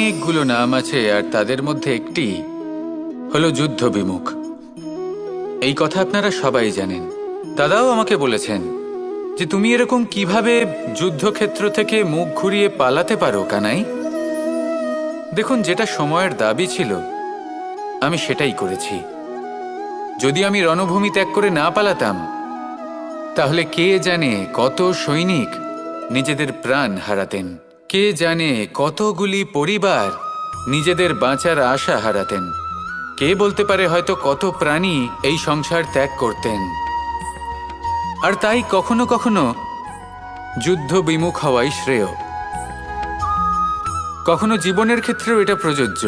অনেকগুলো নাম আছে, আর তাদের মধ্যে একটি হলো যুদ্ধ বিমুখ। এই কথা আপনারা সবাই জানেন। দাদাও আমাকে বলেছেন যে তুমি এরকম কিভাবে যুদ্ধক্ষেত্র থেকে মুখ ঘুরিয়ে পালাতে পারো কানাই। দেখুন, যেটা সময়ের দাবি ছিল আমি সেটাই করেছি। যদি আমি রণভূমি ত্যাগ করে না পালাতাম, তাহলে কে জানে কত সৈনিক নিজেদের প্রাণ হারাতেন, কে জানে কতগুলি পরিবার নিজেদের বাঁচার আশা হারাতেন, কে বলতে পারে হয়তো কত প্রাণী এই সংসার ত্যাগ করতেন। আর তাই কখনো কখনো যুদ্ধ বিমুখ হওয়াই শ্রেয়। কখনো জীবনের ক্ষেত্রেও এটা প্রযোজ্য।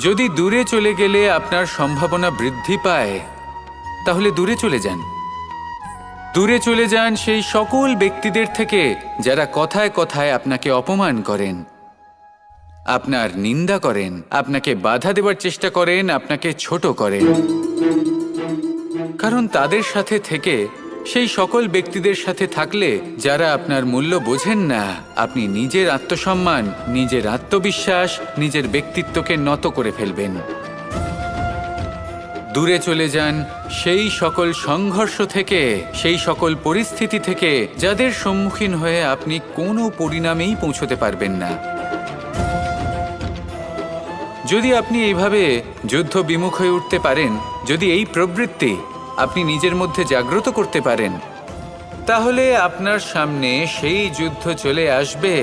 যদি দূরে চলে গেলে আপনার সম্ভাবনা বৃদ্ধি পায়, তাহলে দূরে চলে যান। দূরে চলে যান সেই সকল ব্যক্তিদের থেকে যারা কথায় কথায় আপনাকে অপমান করেন, আপনার নিন্দা করেন, আপনাকে বাধা দেওয়ার চেষ্টা করেন, আপনাকে ছোট করেন। কারণ তাদের সাথে থেকে, সেই সকল ব্যক্তিদের সাথে থাকলে যারা আপনার মূল্য বোঝেন না, আপনি নিজের আত্মসম্মান, নিজের আত্মবিশ্বাস, নিজের ব্যক্তিত্বকে নত করে ফেলবেন। দূরে চলে যান সেই সকল সংঘর্ষ থেকে, সেই সকল পরিস্থিতি থেকে যাদের সম্মুখীন হয়ে আপনি কোনো পরিণামেই পৌঁছতে পারবেন না। যদি আপনি এইভাবে যুদ্ধ বিমুখ হয়ে উঠতে পারেন, যদি এই প্রবৃত্তি আপনি নিজের মধ্যে জাগ্রত করতে পারেন, তাহলে আপনার সামনে সেই যুদ্ধ চলে আসবে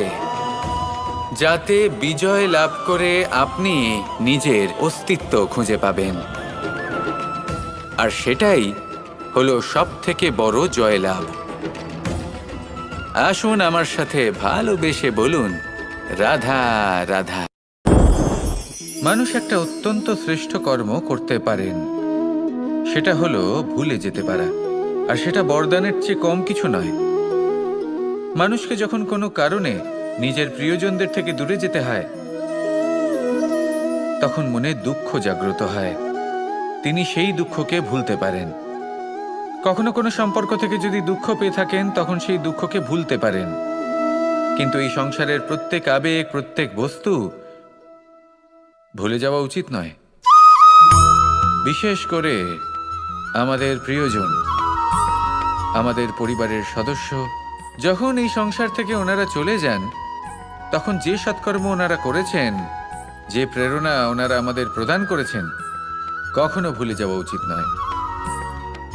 যাতে বিজয় লাভ করে আপনি নিজের অস্তিত্ব খুঁজে পাবেন। আর সেটাই হলো সবথেকে বড় জয়লাভ। আসুন আমার সাথে ভালোবেসে বলুন, রাধা রাধা। মানুষ একটা অত্যন্ত শ্রেষ্ঠ কর্ম করতে পারেন, সেটা হলো ভুলে যেতে পারা। আর সেটা বরদানের চেয়ে কম কিছু নয়। মানুষকে যখন কোনো কারণে নিজের প্রিয়জনদের থেকে দূরে যেতে হয়, তখন মনে দুঃখ জাগ্রত হয়। তিনি সেই দুঃখকে ভুলতে পারেন। কখনো কোনো সম্পর্ক থেকে যদি দুঃখ পেয়ে থাকেন, তখন সেই দুঃখকে ভুলতে পারেন। কিন্তু এই সংসারের প্রত্যেক আবেগ, প্রত্যেক বস্তু ভুলে যাওয়া উচিত নয়। বিশেষ করে আমাদের প্রিয়জন, আমাদের পরিবারের সদস্য। যখন এই সংসার থেকে ওনারা চলে যান, তখন যে সৎকর্ম ওনারা করেছেন, যে প্রেরণা ওনারা আমাদের প্রদান করেছেন, কখনো ভুলে যাওয়া উচিত নয়।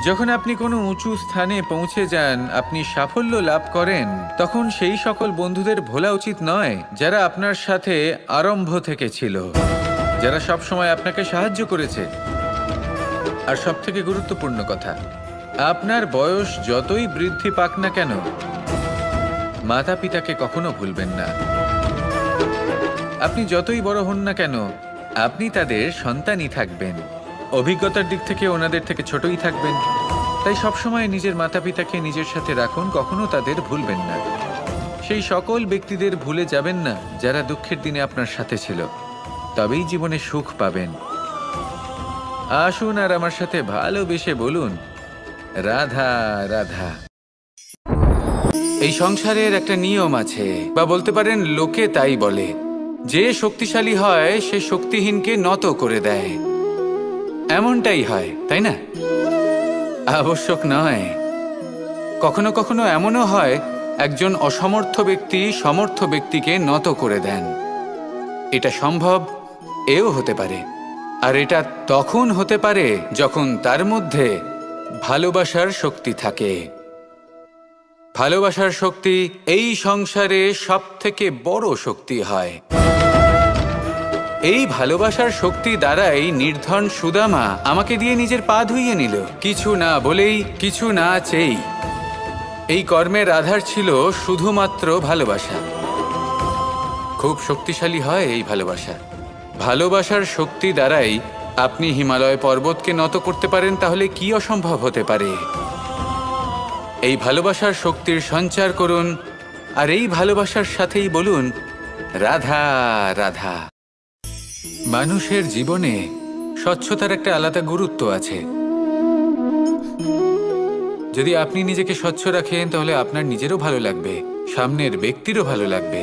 যখন আপনি কোনো উঁচু স্থানে পৌঁছে যান, আপনি সাফল্য লাভ করেন, তখন সেই সকল বন্ধুদের ভোলা উচিত নয় যারা আপনার সাথে আরম্ভ থেকে ছিল, যারা সব সময় আপনাকে সাহায্য করেছে। আর সবথেকে গুরুত্বপূর্ণ কথা, আপনার বয়স যতই বৃদ্ধি পাক না কেন, মাতা পিতাকে কখনো ভুলবেন না। আপনি যতই বড় হন না কেন, আপনি তাদের সন্তানই থাকবেন। অভিজ্ঞতার দিক থেকে ওনাদের থেকে ছোটই থাকবেন। তাই সবসময় নিজের মাতা পিতাকে নিজের সাথে রাখুন, কখনো তাদের ভুলবেন না। সেই সকল ব্যক্তিদের ভুলে যাবেন না যারা দুঃখের দিনে আপনার সাথে ছিল, তবেই জীবনে সুখ পাবেন। আসুন আর আমার সাথে ভালোবেসে বলুন, রাধা রাধা। এই সংসারের একটা নিয়ম আছে, বা বলতে পারেন লোকে তাই বলে, যে শক্তিশালী হয় সে শক্তিহীনকে নত করে দেয়। এমনটাই হয়, তাই না? আবশ্যক নয়। কখনো কখনো এমনও হয়, একজন অসমর্থ ব্যক্তি সমর্থ ব্যক্তিকে নত করে দেন। এটা সম্ভব, এও হতে পারে। আর এটা তখন হতে পারে যখন তার মধ্যে ভালোবাসার শক্তি থাকে। ভালোবাসার শক্তি এই সংসারে সবথেকে বড় শক্তি হয়। এই ভালোবাসার শক্তি দ্বারাই নির্ধন সুদামা আমাকে দিয়ে নিজের পা ধুইয়ে নিল, কিছু না বলেই, কিছু না চেয়েই। এই কর্মের আধার ছিল শুধুমাত্র ভালোবাসা। খুব শক্তিশালী হয় এই ভালোবাসা। ভালোবাসার শক্তি দ্বারাই আপনি হিমালয় পর্বতকে নত করতে পারেন, তাহলে কি অসম্ভব হতে পারে? এই ভালোবাসার শক্তির সঞ্চার করুন, আর এই ভালোবাসার সাথেই বলুন, রাধা রাধা। মানুষের জীবনে স্বচ্ছতার একটা আলাদা গুরুত্ব আছে। যদি আপনি নিজেকে স্বচ্ছ রাখেন, তাহলে আপনার নিজেরও ভালো লাগবে, সামনের ব্যক্তিরও ভালো লাগবে।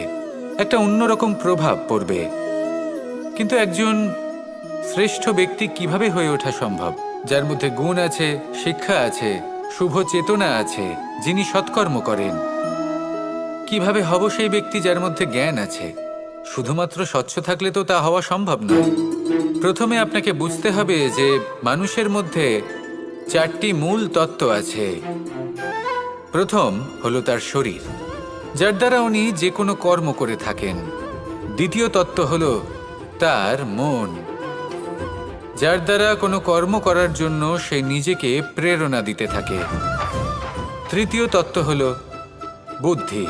একটা অন্যরকম প্রভাব পড়বে। কিন্তু একজন শ্রেষ্ঠ ব্যক্তি কিভাবে হয়ে ওঠা সম্ভব? যার মধ্যে গুণ আছে, শিক্ষা আছে, শুভ চেতনা আছে, যিনি সৎকর্ম করেন। কিভাবে হব সেই ব্যক্তি যার মধ্যে জ্ঞান আছে? শুধুমাত্র স্বচ্ছ থাকলে তো তা হওয়া সম্ভব নয়। প্রথমে আপনাকে বুঝতে হবে যে মানুষের মধ্যে 4টি মূল তত্ত্ব আছে। প্রথম হলো তার শরীর, যার দ্বারা উনি যে কোনো কর্ম করে থাকেন। দ্বিতীয় তত্ত্ব হলো তার মন, যার দ্বারা কোনো কর্ম করার জন্য সে নিজেকে প্রেরণা দিতে থাকে। তৃতীয় তত্ত্ব হলো বুদ্ধি,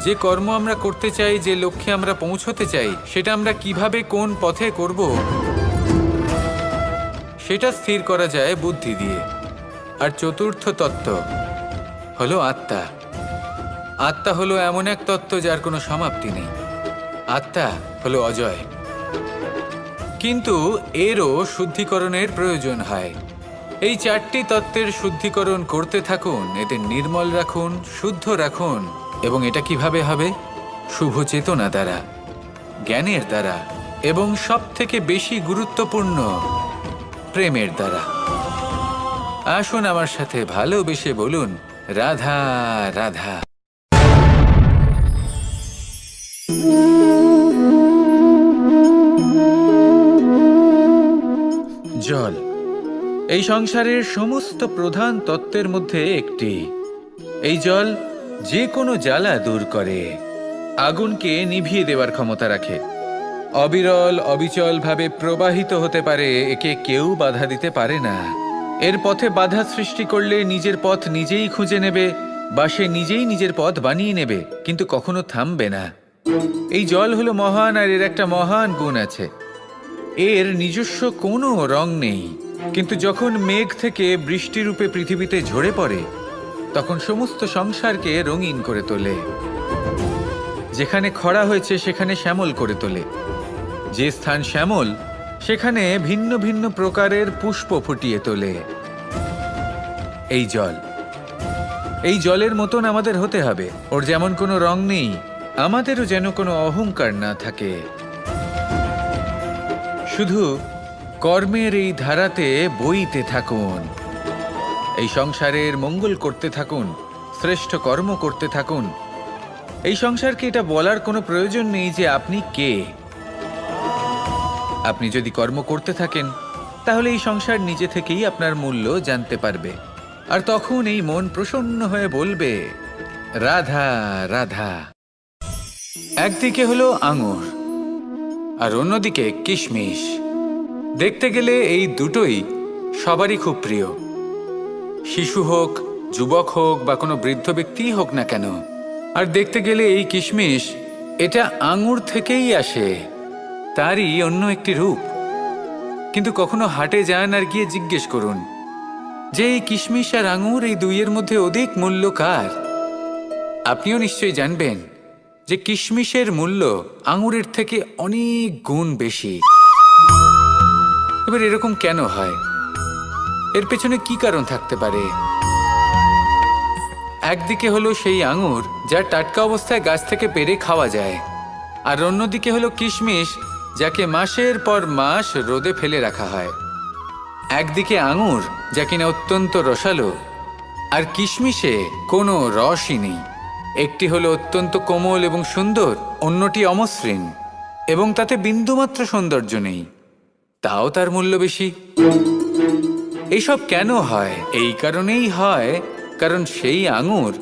যে কর্ম আমরা করতে চাই, যে লক্ষ্যে আমরা পৌঁছতে চাই, সেটা আমরা কিভাবে কোন পথে করব সেটা স্থির করা যায় বুদ্ধি দিয়ে। আর চতুর্থ তত্ত্ব হলো আত্মা। আত্মা হলো এমন এক তত্ত্ব যার কোনো সমাপ্তি নেই। আত্মা হলো অজয়। কিন্তু এরও শুদ্ধিকরণের প্রয়োজন হয়। এই 4টি তত্ত্বের শুদ্ধিকরণ করতে থাকুন, এদের নির্মল রাখুন, শুদ্ধ রাখুন। এবং এটা কিভাবে হবে? শুভ চেতনা দ্বারা, জ্ঞানের দ্বারা, এবং সবথেকে বেশি গুরুত্বপূর্ণ প্রেমের দ্বারা। আসুন আমার সাথে ভালোবেসে বলুন, রাধা রাধা। জল এই সংসারের সমস্ত প্রধান তত্ত্বের মধ্যে একটি। এই জল যে কোনো জ্বালা দূর করে, আগুনকে নিভিয়ে দেওয়ার ক্ষমতা রাখে, অবিরল অবিচলভাবে প্রবাহিত হতে পারে, একে কেউ বাধা দিতে পারে না। এর পথে বাধা সৃষ্টি করলে নিজের পথ নিজেই খুঁজে নেবে, বা সে নিজেই নিজের পথ বানিয়ে নেবে, কিন্তু কখনো থামবে না। এই জল হলো মহান, আর এর একটা মহান গুণ আছে, এর নিজস্ব কোনো রং নেই। কিন্তু যখন মেঘ থেকে বৃষ্টিরূপে পৃথিবীতে ঝরে পড়ে, তখন সমস্ত সংসারকে রঙিন করে তোলে। যেখানে খরা হয়েছে সেখানে শ্যামল করে তোলে, যে স্থান শ্যামল সেখানে ভিন্ন ভিন্ন প্রকারের পুষ্প ফুটিয়ে তোলে। এই জল, এই জলের মতন আমাদের হতে হবে। ওর যেমন কোনো রং নেই, আমাদেরও যেন কোনো অহংকার না থাকে। শুধু কর্মের এই ধারাতে বইতে থাকুন, এই সংসারের মঙ্গল করতে থাকুন, শ্রেষ্ঠ কর্ম করতে থাকুন। এই সংসারকে এটা বলার কোনো প্রয়োজন নেই যে আপনি কে। আপনি যদি কর্ম করতে থাকেন, তাহলে এই সংসার নিজে থেকেই আপনার মূল্য জানতে পারবে। আর তখন এই মন প্রসন্ন হয়ে বলবে, রাধা রাধা। একদিকে হলো আঙুর, আর অন্যদিকে কিশমিশ। দেখতে গেলে এই দুটোই সবারই খুব প্রিয়, শিশু হোক, যুবক হোক, বা কোনো বৃদ্ধ ব্যক্তিই হোক না কেন। আর দেখতে গেলে এই কিশমিশ, এটা আঙুর থেকেই আসে, তারই অন্য একটি রূপ। কিন্তু কখনো হাটে যান আর গিয়ে জিজ্ঞেস করুন যে এই কিশমিশ আর আঙুর, এই দুইয়ের মধ্যে অধিক মূল্য কার? আপনিও নিশ্চয়ই জানবেন যে কিশমিশের মূল্য আঙুরের থেকে অনেক গুণ বেশি। এবার এরকম কেন হয়? এর পেছনে কি কারণ থাকতে পারে? একদিকে হলো সেই আঙুর যা টাটকা অবস্থায় গাছ থেকে পেড়ে খাওয়া যায়, আর অন্যদিকে হলো কিশমিশ যাকে মাসের পর মাস রোদে ফেলে রাখা হয়। একদিকে আঙুর যা কিনা অত্যন্ত রসালো, আর কিশমিশে কোনো রসই নেই। একটি হলো অত্যন্ত কোমল এবং সুন্দর, অন্যটি অমসৃণ এবং তাতে বিন্দুমাত্র সৌন্দর্য নেই, তাও তার মূল্য বেশি। এইসব কেন হয়? এই কারণেই হয় কারণ সেই আঙুর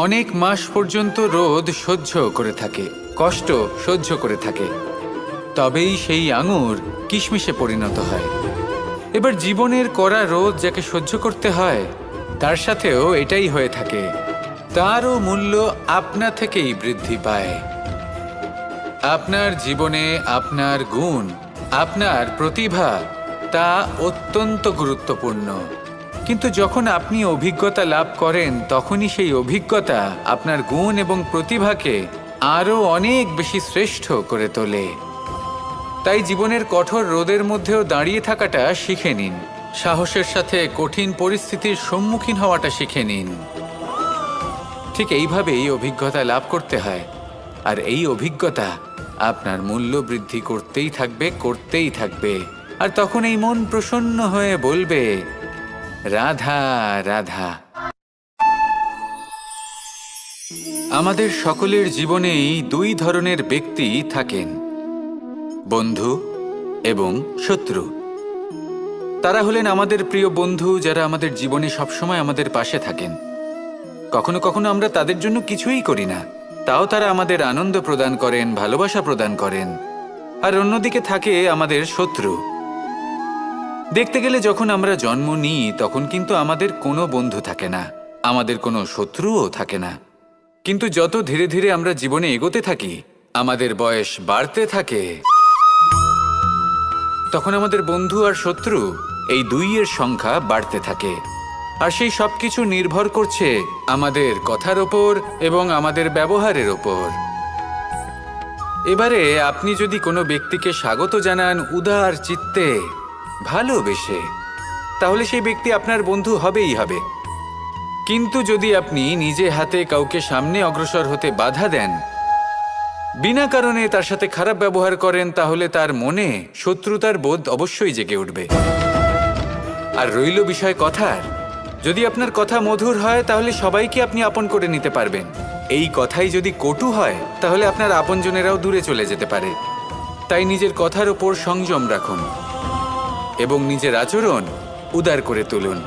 অনেক মাস পর্যন্ত রোদ সহ্য করে থাকে, কষ্ট সহ্য করে থাকে, তবেই সেই আঙুর কিশমিশে পরিণত হয়। এবার জীবনের কড়া রোদ যাকে সহ্য করতে হয়, তার সাথেও এটাই হয়ে থাকে, তারও মূল্য আপনা থেকেই বৃদ্ধি পায়। আপনার জীবনে আপনার গুণ, আপনার প্রতিভা, তা অত্যন্ত গুরুত্বপূর্ণ। কিন্তু যখন আপনি অভিজ্ঞতা লাভ করেন, তখনই সেই অভিজ্ঞতা আপনার গুণ এবং প্রতিভাকে আরও অনেক বেশি শ্রেষ্ঠ করে তোলে। তাই জীবনের কঠোর রোদের মধ্যেও দাঁড়িয়ে থাকাটা শিখে নিন, সাহসের সাথে কঠিন পরিস্থিতির সম্মুখীন হওয়াটা শিখে নিন। ঠিক এইভাবেই অভিজ্ঞতা লাভ করতে হয়। আর এই অভিজ্ঞতা আপনার মূল্য বৃদ্ধি করতেই থাকবে। আর তখন এই মন প্রসন্ন হয়ে বলবে, রাধা রাধা। আমাদের সকলের জীবনেই দুই ধরনের ব্যক্তি থাকেন, বন্ধু এবং শত্রু। তারা হলেন আমাদের প্রিয় বন্ধু, যারা আমাদের জীবনে সবসময় আমাদের পাশে থাকেন। কখনো কখনো আমরা তাদের জন্য কিছুই করি না, তাও তারা আমাদের আনন্দ প্রদান করেন, ভালোবাসা প্রদান করেন। আর অন্যদিকে থাকে আমাদের শত্রু। দেখতে গেলে যখন আমরা জন্ম নিই তখন কিন্তু আমাদের কোনো বন্ধু থাকে না, আমাদের কোনো শত্রুও থাকে না। কিন্তু যত ধীরে ধীরে আমরা জীবনে এগোতে থাকি, আমাদের বয়স বাড়তে থাকে, তখন আমাদের বন্ধু আর শত্রু এই দুইয়ের সংখ্যা বাড়তে থাকে। আর সেই সব কিছু নির্ভর করছে আমাদের কথার ওপর এবং আমাদের ব্যবহারের ওপর। এবারে আপনি যদি কোনো ব্যক্তিকে স্বাগত জানান উদার চিত্তে, ভালোবেসে, তাহলে সেই ব্যক্তি আপনার বন্ধু হবেই হবে। কিন্তু যদি আপনি নিজে হাতে কাউকে সামনে অগ্রসর হতে বাধা দেন, বিনা কারণে তার সাথে খারাপ ব্যবহার করেন, তাহলে তার মনে শত্রুতার বোধ অবশ্যই জেগে উঠবে। আর রইল বিষয় কথার, যদি আপনার কথা মধুর হয় তাহলে সবাইকে আপনি আপন করে নিতে পারবেন। এই কথাই যদি কটু হয় তাহলে আপনার আপনজনেরাও দূরে চলে যেতে পারে। তাই নিজের কথার ওপর সংযম রাখুন এবং নিজের আচরণ উদার করে তুলুন।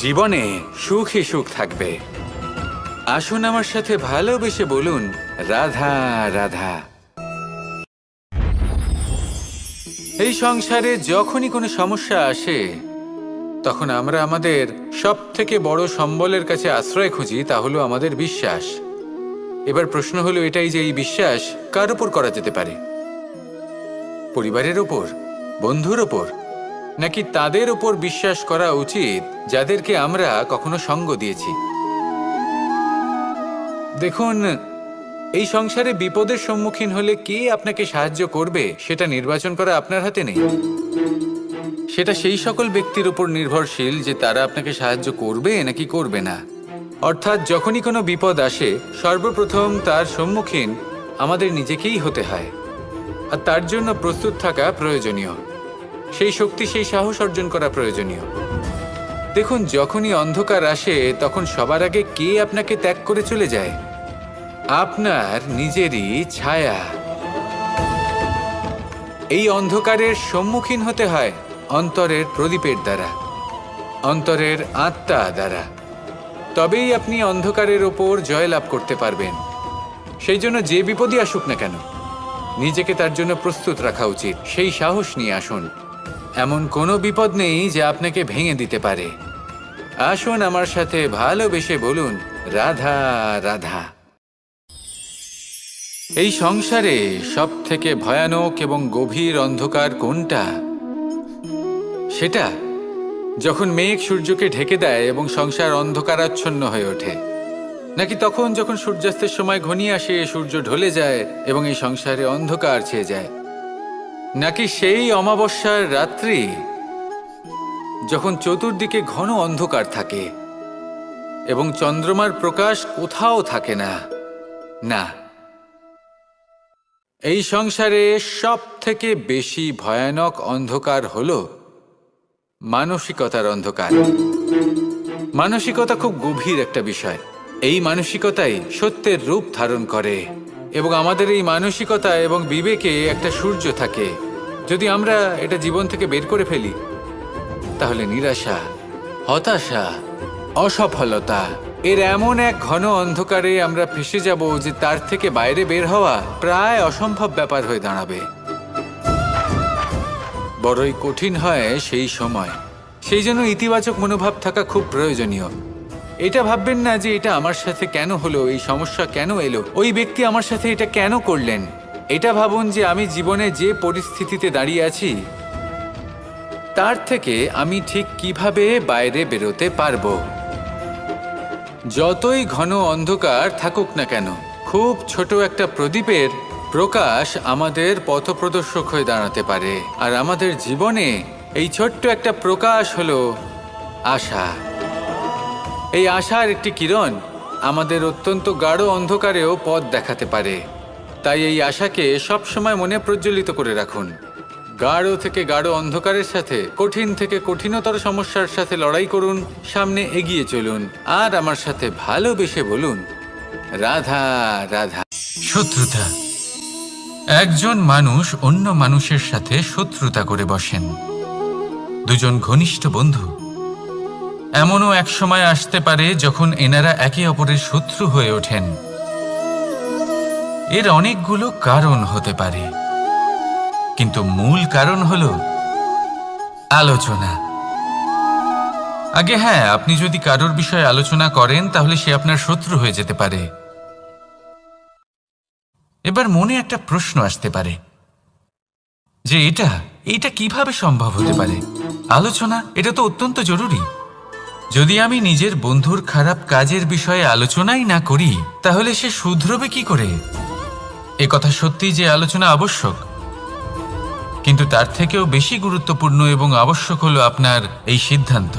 জীবনে সুখই সুখ থাকবে। আসুন আমার সাথে ভালোবেসে বলুন, রাধা রাধা। এই সংসারে যখনই কোনো সমস্যা আসে তখন আমরা আমাদের সব থেকে বড় সম্বলের কাছে আশ্রয় খুঁজি, তা হলো আমাদের বিশ্বাস। এবার প্রশ্ন হলো এটাই যে এই বিশ্বাস কার উপর করা যেতে পারে? পরিবারের ওপর, বন্ধুর ওপর, নাকি তাদের ওপর বিশ্বাস করা উচিত যাদেরকে আমরা কখনো সঙ্গ দিয়েছি? দেখুন, এই সংসারে বিপদের সম্মুখীন হলে কে আপনাকে সাহায্য করবে সেটা নির্বাচন করা আপনার হাতে নেই। সেটা সেই সকল ব্যক্তির উপর নির্ভরশীল যে তারা আপনাকে সাহায্য করবে নাকি করবে না। অর্থাৎ যখনই কোনো বিপদ আসে সর্বপ্রথম তার সম্মুখীন আমাদের নিজেকেই হতে হয়। আর তার জন্য প্রস্তুত থাকা প্রয়োজনীয়, সেই শক্তি, সেই সাহস অর্জন করা প্রয়োজনীয়। দেখুন, যখনই অন্ধকার আসে তখন সবার আগে কে আপনাকে ত্যাগ করে চলে যায়? আপনার নিজেরই ছায়া। এই অন্ধকারের সম্মুখীন হতে হয় অন্তরের প্রদীপের দ্বারা, অন্তরের আত্মা দ্বারা। তবেই আপনি অন্ধকারের ওপর জয়লাভ করতে পারবেন। সেই জন্য যে বিপদই আসুক না কেন নিজেকে তার জন্য প্রস্তুত রাখা উচিত। সেই সাহস নিয়ে আসুন। এমন কোনো বিপদ নেই যা আপনাকে ভেঙে দিতে পারে। আসুন আমার সাথে ভালোবেসে বলুন, রাধা রাধা। এই সংসারে সব থেকে ভয়ানক এবং গভীর অন্ধকার কোনটা? সেটা যখন মেঘ সূর্যকে ঢেকে দেয় এবং সংসার অন্ধকারাচ্ছন্ন হয়ে ওঠে, নাকি তখন যখন সূর্যাস্তের সময় ঘনিয়ে আসে, সূর্য ঢলে যায় এবং এই সংসারে অন্ধকার ছেয়ে যায়, নাকি সেই অমাবস্যার রাত্রি যখন চতুর্দিকে ঘন অন্ধকার থাকে এবং চন্দ্রমার প্রকাশ কোথাও থাকে না? না, এই সংসারে সব থেকে বেশি ভয়ানক অন্ধকার হলো মানসিকতার অন্ধকার। মানসিকতা খুব গভীর একটা বিষয়। এই মানসিকতাই সত্যের রূপ ধারণ করে এবং আমাদের এই মানসিকতা এবং বিবেকে একটা সূর্য থাকে। যদি আমরা এটা জীবন থেকে বের করে ফেলি তাহলে নিরাশা, হতাশা, অসফলতা এর এমন এক ঘন অন্ধকারে আমরা ফেঁসে যাব যে তার থেকে বাইরে বের হওয়া প্রায় অসম্ভব ব্যাপার হয়ে দাঁড়াবে। বড়ই কঠিন হয় সেই সময়। সেই জন্য ইতিবাচক মনোভাব থাকা খুব প্রয়োজনীয়। এটা ভাববেন না যে এটা আমার সাথে কেন হলো, এই সমস্যা কেন এলো, ওই ব্যক্তি আমার সাথে এটা কেন করলেন। এটা ভাবুন যে আমি জীবনে যে পরিস্থিতিতে দাঁড়িয়ে আছি তার থেকে আমি ঠিক কিভাবে বাইরে বেরোতে পারবো। যতই ঘন অন্ধকার থাকুক না কেন, খুব ছোট একটা প্রদীপের প্রকাশ আমাদের পথপ্রদর্শক হয়ে দাঁড়াতে পারে। আর আমাদের জীবনে এই ছোট্ট একটা প্রকাশ হলো আশা। এই আশার একটি কিরণ আমাদের অত্যন্ত গাঢ় অন্ধকারেও পথ দেখাতে পারে। তাই এই আশাকে সবসময় মনে প্রজ্বলিত করে রাখুন। গাঢ় থেকে গাঢ় অন্ধকারের সাথে, কঠিন থেকে কঠিনতর সমস্যার সাথে লড়াই করুন, সামনে এগিয়ে চলুন, আর আমার সাথে ভালোবেসে বলুন, রাধা রাধা। শত্রুতা। একজন মানুষ অন্য মানুষের সাথে শত্রুতা করে বসেন। দুজন ঘনিষ্ঠ বন্ধু, এমনও এক সময় আসতে পারে যখন এনারা একে অপরের শত্রু হয়ে ওঠেন। এর অনেকগুলো কারণ হতে পারে, কিন্তু মূল কারণ হলো আলোচনা। আগে হ্যাঁ, আপনি যদি কারোর বিষয়ে আলোচনা করেন তাহলে সে আপনার শত্রু হয়ে যেতে পারে। এবার মনে একটা প্রশ্ন আসতে পারে যে এটা কিভাবে সম্ভব হতে পারে? আলোচনা, এটা তো অত্যন্ত জরুরি। যদি আমি নিজের বন্ধুর খারাপ কাজের বিষয়ে আলোচনাই না করি তাহলে সে শুধরবে কি করে? এ কথা সত্যি যে আলোচনা আবশ্যক, কিন্তু তার থেকেও বেশি গুরুত্বপূর্ণ এবং আবশ্যক হলো আপনার এই সিদ্ধান্ত।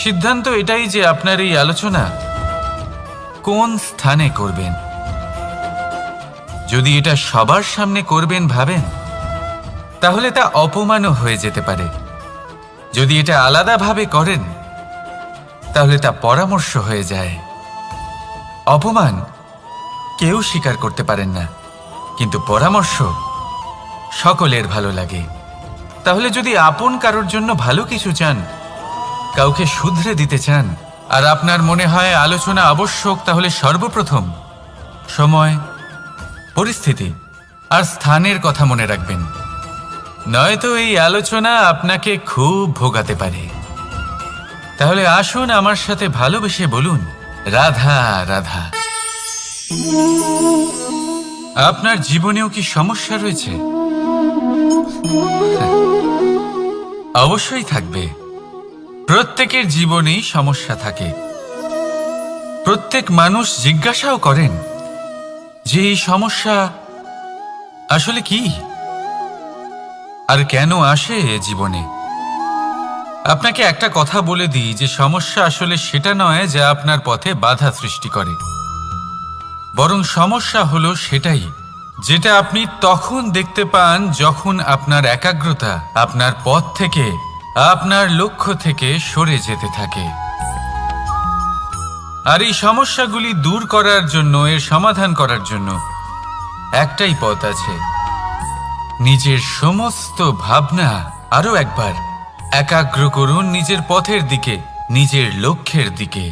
সিদ্ধান্ত এটাই যে আপনার এই আলোচনা কোন স্থানে করবেন। যদি এটা সবার সামনে করবেন ভাবেন, তাহলে তা অপমানও হয়ে যেতে পারে। যদি এটা আলাদাভাবে করেন তাহলে তা পরামর্শ হয়ে যায়। অপমান কেউ স্বীকার করতে পারেন না, কিন্তু পরামর্শ সকলের ভালো লাগে। তাহলে যদি আপন কারোর জন্য ভালো কিছু চান, কাউকে শুধরে দিতে চান, আর আপনার মনে হয় আলোচনা আবশ্যক, তাহলে সর্বপ্রথম সময়, পরিস্থিতি আর স্থানের কথা মনে রাখবেন। নয়তো এই আলোচনা আপনাকে খুব ভোগাতে পারে। তাহলে আসুন আমার সাথে ভালোবেসে বলুন, রাধা রাধা। আপনার জীবনেও কি সমস্যা রয়েছে? অবশ্যই থাকবে। প্রত্যেকের জীবনেই সমস্যা থাকে। প্রত্যেক মানুষ জিজ্ঞাসাও করেন যে এই সমস্যা আসলে কি আর কেন আসে জীবনে। আপনাকে একটা কথা বলে দিই যে সমস্যা আসলে সেটা নয় যা আপনার পথে বাধা সৃষ্টি করে, বরং সমস্যা হলো সেটাই যেটা আপনি তখন দেখতে পান যখন আপনার একাগ্রতা আপনার পথ থেকে, আপনার লক্ষ্য থেকে সরে যেতে থাকে। আর এই সমস্যাগুলি দূর করার জন্য, এর সমাধান করার জন্য একটাই পথ আছে। নিজের সমস্ত ভাবনা আরো একবার একাগ্র করুন নিজের পথের দিকে, নিজের লক্ষ্যের দিকে।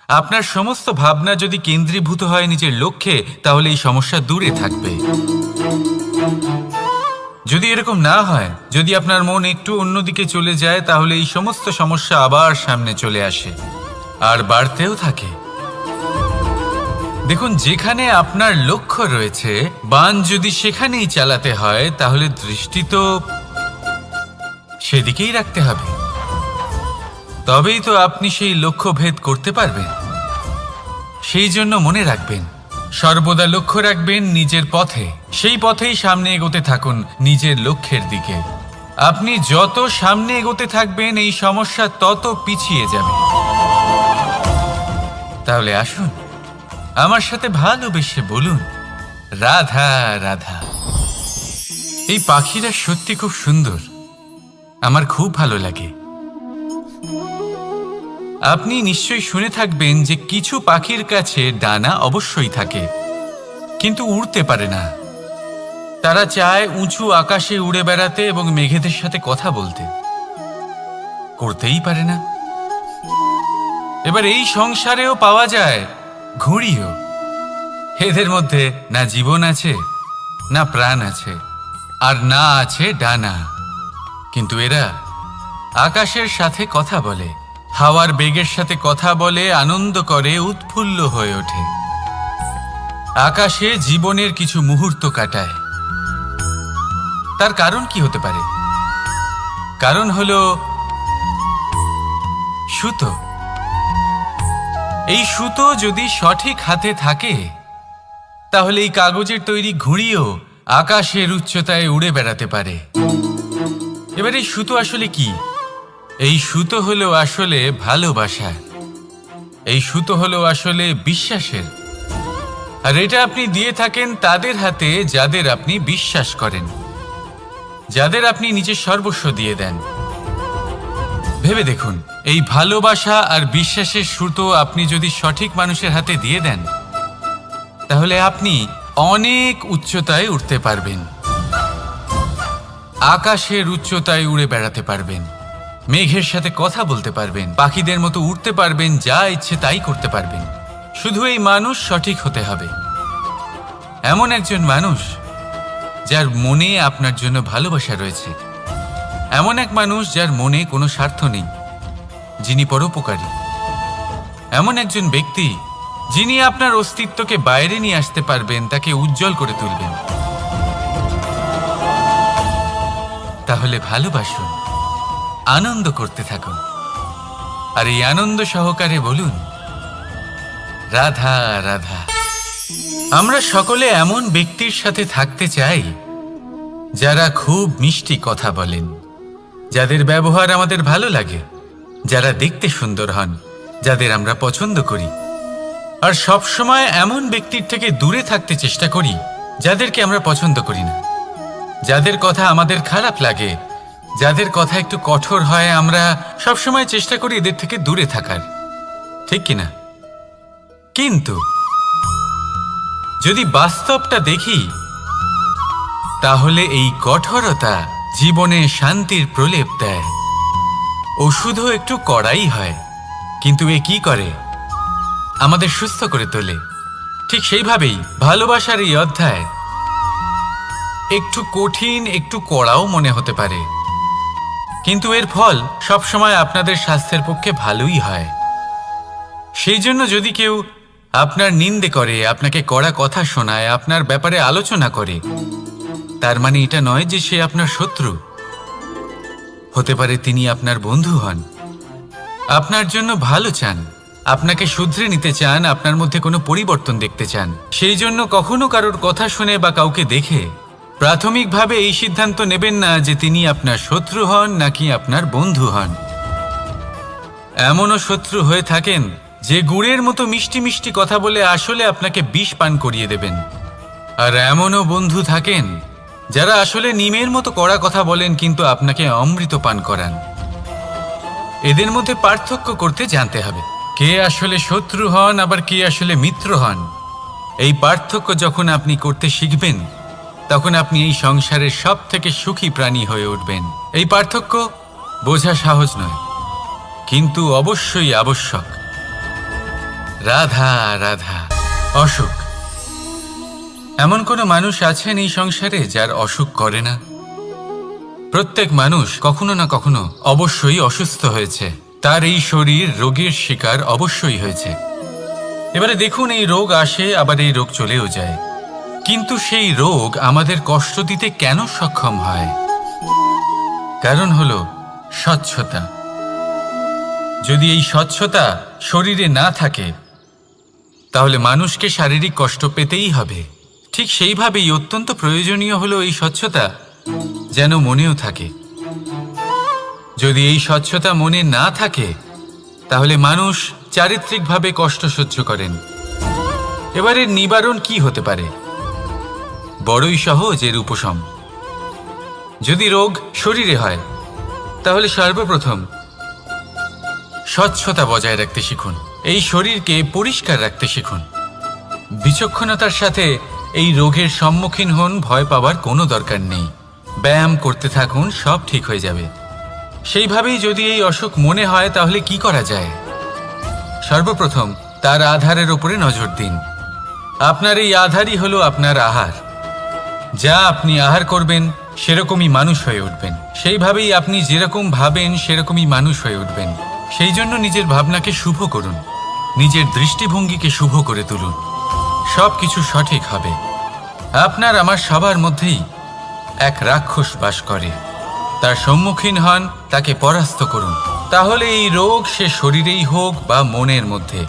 আপনার সমস্ত ভাবনা যদি কেন্দ্রীভূত হয় নিজের লক্ষ্যে, তাহলে এই সমস্যা দূরে থাকবে। যদি এরকম না হয়, যদি আপনার মন একটু অন্যদিকে চলে যায়, তাহলে এই সমস্ত সমস্যা আবার সামনে চলে আসে আর বাড়তেও থাকে। দেখুন, যেখানে আপনার লক্ষ্য রয়েছে, বাণ যদি সেখানেই চালাতে হয়, তাহলে দৃষ্টি তো সেদিকেই রাখতে হবে। তবেই তো আপনি সেই লক্ষ্য ভেদ করতে পারবেন। সেই জন্য মনে রাখবেন, সর্বদা লক্ষ্য রাখবেন নিজের পথে, সেই পথেই সামনে এগোতে থাকুন নিজের লক্ষ্যের দিকে। আপনি যত সামনে এগোতে থাকবেন এই সমস্যা তত পিছিয়ে যাবে। তাহলে আসুন আমার সাথে ভালোবেসে বলুন, রাধা রাধা। এই পাখিরা সত্যি খুব সুন্দর, আমার খুব ভালো লাগে। আপনি নিশ্চয়ই শুনে থাকবেন যে কিছু পাখির কাছে ডানা অবশ্যই থাকে, কিন্তু উড়তে পারে না। তারা চায় উঁচু আকাশে উড়ে বেড়াতে এবং মেঘেদের সাথে কথা বলতে, করতেই পারে না। এবার এই সংসারেও পাওয়া যায় ঘুড়িও। এদের মধ্যে না জীবন আছে, না প্রাণ আছে, আর না আছে ডানা, কিন্তু এরা আকাশের সাথে কথা বলে, হাওয়ার বেগের সাথে কথা বলে, আনন্দ করে, উৎফুল্ল হয়ে ওঠে। আকাশে জীবনের কিছু মুহূর্ত কাটায়। তার কারণ কি হতে পারে? কারণ হলো সুতো। এই সুতো যদি সঠিক হাতে থাকে, তাহলে এই কাগজের তৈরি ঘুড়িও আকাশের উচ্চতায় উড়ে বেড়াতে পারে। এবার এই সুতো আসলে কি? এই সুতো হলো আসলে ভালোবাসা। এই সুতো হলো আসলে বিশ্বাসের, আর এটা আপনি দিয়ে থাকেন তাদের হাতে যাদের আপনি বিশ্বাস করেন, যাদের আপনি নিজের সর্বস্ব দিয়ে দেন। ভেবে দেখুন, এই ভালোবাসা আর বিশ্বাসের সুতো আপনি যদি সঠিক মানুষের হাতে দিয়ে দেন, তাহলে আপনি অনেক উচ্চতায় উঠতে পারবেন, আকাশের উচ্চতায় উড়ে বেড়াতে পারবেন, মেঘের সাথে কথা বলতে পারবেন, পাখিদের মতো উড়তে পারবেন, যা ইচ্ছে তাই করতে পারবেন। শুধু এই মানুষ সঠিক হতে হবে, এমন একজন মানুষ যার মনে আপনার জন্য ভালোবাসা রয়েছে, এমন এক মানুষ যার মনে কোনো স্বার্থ নেই, যিনি পরোপকারী, এমন একজন ব্যক্তি যিনি আপনার অস্তিত্বকে বাইরে নিয়ে আসতে পারবেন, তাকে উজ্জ্বল করে তুলবেন। তাহলে ভালোবাসুন, আনন্দ করতে থাকুন, আর এই আনন্দ সহকারে বলুন, রাধা রাধা। আমরা সকলে এমন ব্যক্তির সাথে থাকতে চাই যারা খুব মিষ্টি কথা বলেন, যাদের ব্যবহার আমাদের ভালো লাগে, যারা দেখতে সুন্দর হন, যাদের আমরা পছন্দ করি। আর সব সময় এমন ব্যক্তির থেকে দূরে থাকতে চেষ্টা করি যাদেরকে আমরা পছন্দ করি না, যাদের কথা আমাদের খারাপ লাগে, যাদের কথা একটু কঠোর হয়। আমরা সব সময় চেষ্টা করি এদের থেকে দূরে থাকার, ঠিক কিনা? কিন্তু যদি বাস্তবটা দেখি, তাহলে এই কঠোরতা জীবনে শান্তির প্রলেপ দেয়। ওষুধও একটু কড়াই হয়, কিন্তু এ কি করে? আমাদের সুস্থ করে তোলে। ঠিক সেইভাবেই ভালোবাসার এই অধ্যায় একটু কঠিন, একটু কড়াও মনে হতে পারে, কিন্তু এর ফল সবসময় আপনাদের স্বাস্থ্যের পক্ষে ভালোই হয়। সেই জন্য যদি কেউ আপনার নিন্দে করে, আপনাকে কড়া কথা শোনায়, আপনার ব্যাপারে আলোচনা করে, তার মানে এটা নয় যে সে আপনার শত্রু। হতে পারে তিনি আপনার বন্ধু হন, আপনার জন্য ভালো চান, আপনাকে শুধরে নিতে চান, আপনার মধ্যে কোনো পরিবর্তন দেখতে চান। সেই জন্য কখনো কারোর কথা শুনে বা কাউকে দেখে প্রাথমিকভাবে এই সিদ্ধান্ত নেবেন না যে তিনি আপনার শত্রু হন নাকি আপনার বন্ধু হন। এমনও শত্রু হয়ে থাকেন যে গুড়ের মতো মিষ্টি মিষ্টি কথা বলে আসলে আপনাকে বিষ পান করিয়ে দেবেন, আর এমনও বন্ধু থাকেন যারা আসলে নিমের মতো কড়া কথা বলেন কিন্তু আপনাকে অমৃত পান করান। এদের মধ্যে পার্থক্য করতে জানতে হবে, কে আসলে শত্রু হন আবার কে আসলে মিত্র হন। এই পার্থক্য যখন আপনি করতে শিখবেন, তখন আপনি এই সংসারের সব থেকে সুখী প্রাণী হয়ে উঠবেন। এই পার্থক্য বোঝা সহজ নয়, কিন্তু অবশ্যই আবশ্যক। রাধা রাধা। অসুখ। এমন কোনো মানুষ আছেন এই সংসারে যার অসুখ করে না? প্রত্যেক মানুষ কখনো না কখনো অবশ্যই অসুস্থ হয়েছে, তার এই শরীর রোগের শিকার অবশ্যই হয়েছে। এবারে দেখুন, এই রোগ আসে আবার এই রোগ চলেও যায়, কিন্তু সেই রোগ আমাদের কষ্ট দিতে কেন সক্ষম হয়? কারণ হলো স্বচ্ছতা। যদি এই স্বচ্ছতা শরীরে না থাকে, তাহলে মানুষকে শারীরিক কষ্ট পেতেই হবে। ঠিক সেইভাবেই অত্যন্ত প্রয়োজনীয় হলো এই স্বচ্ছতা যেন মনেও থাকে। যদি এই স্বচ্ছতা মনে না থাকে, তাহলে মানুষ চারিত্রিকভাবে কষ্ট সহ্য করেন। এবারে নিবারণ কি হতে পারে? বড়ই সহজ এর উপশম। যদি রোগ শরীরে হয়, তাহলে সর্বপ্রথম স্বচ্ছতা বজায় রাখতে শিখুন, এই শরীরকে পরিষ্কার রাখতে শিখুন। বিচক্ষণতার সাথে এই রোগের সম্মুখীন হন, ভয় পাওয়ার কোনো দরকার নেই। ব্যায়াম করতে থাকুন, সব ঠিক হয়ে যাবে। সেইভাবেই যদি এই অসুখ মনে হয়, তাহলে কি করা যায়? সর্বপ্রথম তার আধারের উপরে নজর দিন। আপনার এই আধারই হলো আপনার আহার। যা আপনি আহার করবেন সেরকমই মানুষ হয়ে উঠবেন। সেইভাবেই আপনি যেরকম ভাবেন সেরকমই মানুষ হয়ে উঠবেন। সেই জন্য নিজের ভাবনাকে শুভ করুন, নিজের দৃষ্টিভঙ্গিকে শুভ করে তুলুন, সব কিছু সঠিক হবে। আপনার আমার সবার মধ্যেই এক রাক্ষস বাস করে, তার সম্মুখীন হন, তাকে পরাস্ত করুন। তাহলে এই রোগ সে শরীরেই হোক বা মনের মধ্যে,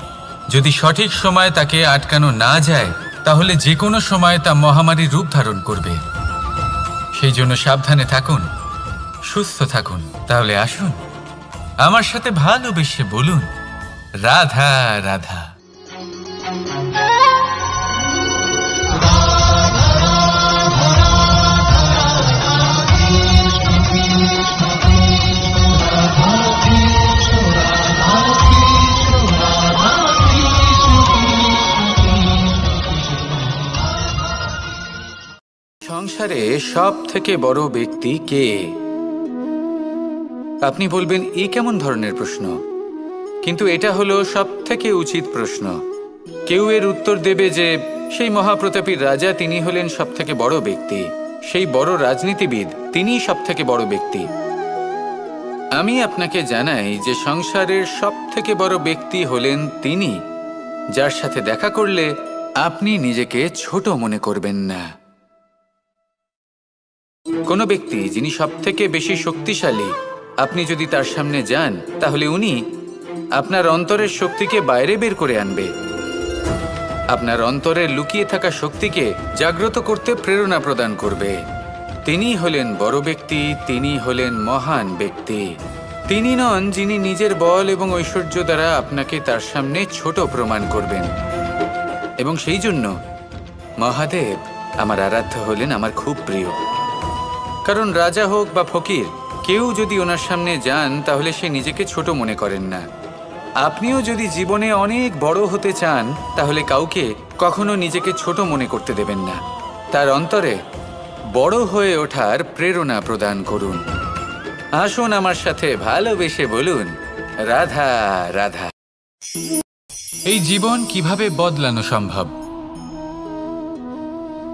যদি সঠিক সময় তাকে আটকানো না যায়, তাহলে যে কোনো সময় তা মহামারীর রূপ ধারণ করবে। সেই জন্য সাবধানে থাকুন, সুস্থ থাকুন। তাহলে আসুন আমার সাথে ভালোবেসে বলুন, রাধা রাধা। সংসারে সব থেকে বড় ব্যক্তি কে? আপনি বলবেন এই কেমন ধরনের প্রশ্ন, কিন্তু এটা হলো সব থেকে উচিত প্রশ্ন। কেউ এর উত্তর দেবে যে সেই মহাপ্রতাপী রাজা, তিনি হলেন সব থেকে বড় ব্যক্তি, সেই বড় রাজনীতিবিদ, তিনিই সব থেকে বড় ব্যক্তি। আমি আপনাকে জানাই যে সংসারের সব থেকে বড় ব্যক্তি হলেন তিনি, যার সাথে দেখা করলে আপনি নিজেকে ছোট মনে করবেন না। কোনো ব্যক্তি যিনি সব থেকে বেশি শক্তিশালী, আপনি যদি তার সামনে যান তাহলে উনি আপনার অন্তরের শক্তিকে বাইরে বের করে আনবে, আপনার অন্তরের লুকিয়ে থাকা শক্তিকে জাগ্রত করতে প্রেরণা প্রদান করবে। তিনি হলেন বড় ব্যক্তি, তিনি হলেন মহান ব্যক্তি। তিনি নন যিনি নিজের বল এবং ঐশ্বর্য দ্বারা আপনাকে তার সামনে ছোট প্রমাণ করবেন। এবং সেই জন্য মহাদেব আমার আরাধ্য হলেন আমার খুব প্রিয়। কারণ রাজা হোক বা ফকির, কেউ যদি ওনার সামনে যান তাহলে সে নিজেকে ছোট মনে করেন না। আপনিও যদি জীবনে অনেক বড় হতে চান তাহলে কাউকে কখনো নিজেকে ছোট মনে করতে দেবেন না। তার অন্তরে বড় হয়ে ওঠার প্রেরণা প্রদান করুন। আসুন আমার সাথে ভালোবেসে বলুন, রাধা রাধা। এই জীবন কিভাবে বদলানো সম্ভব?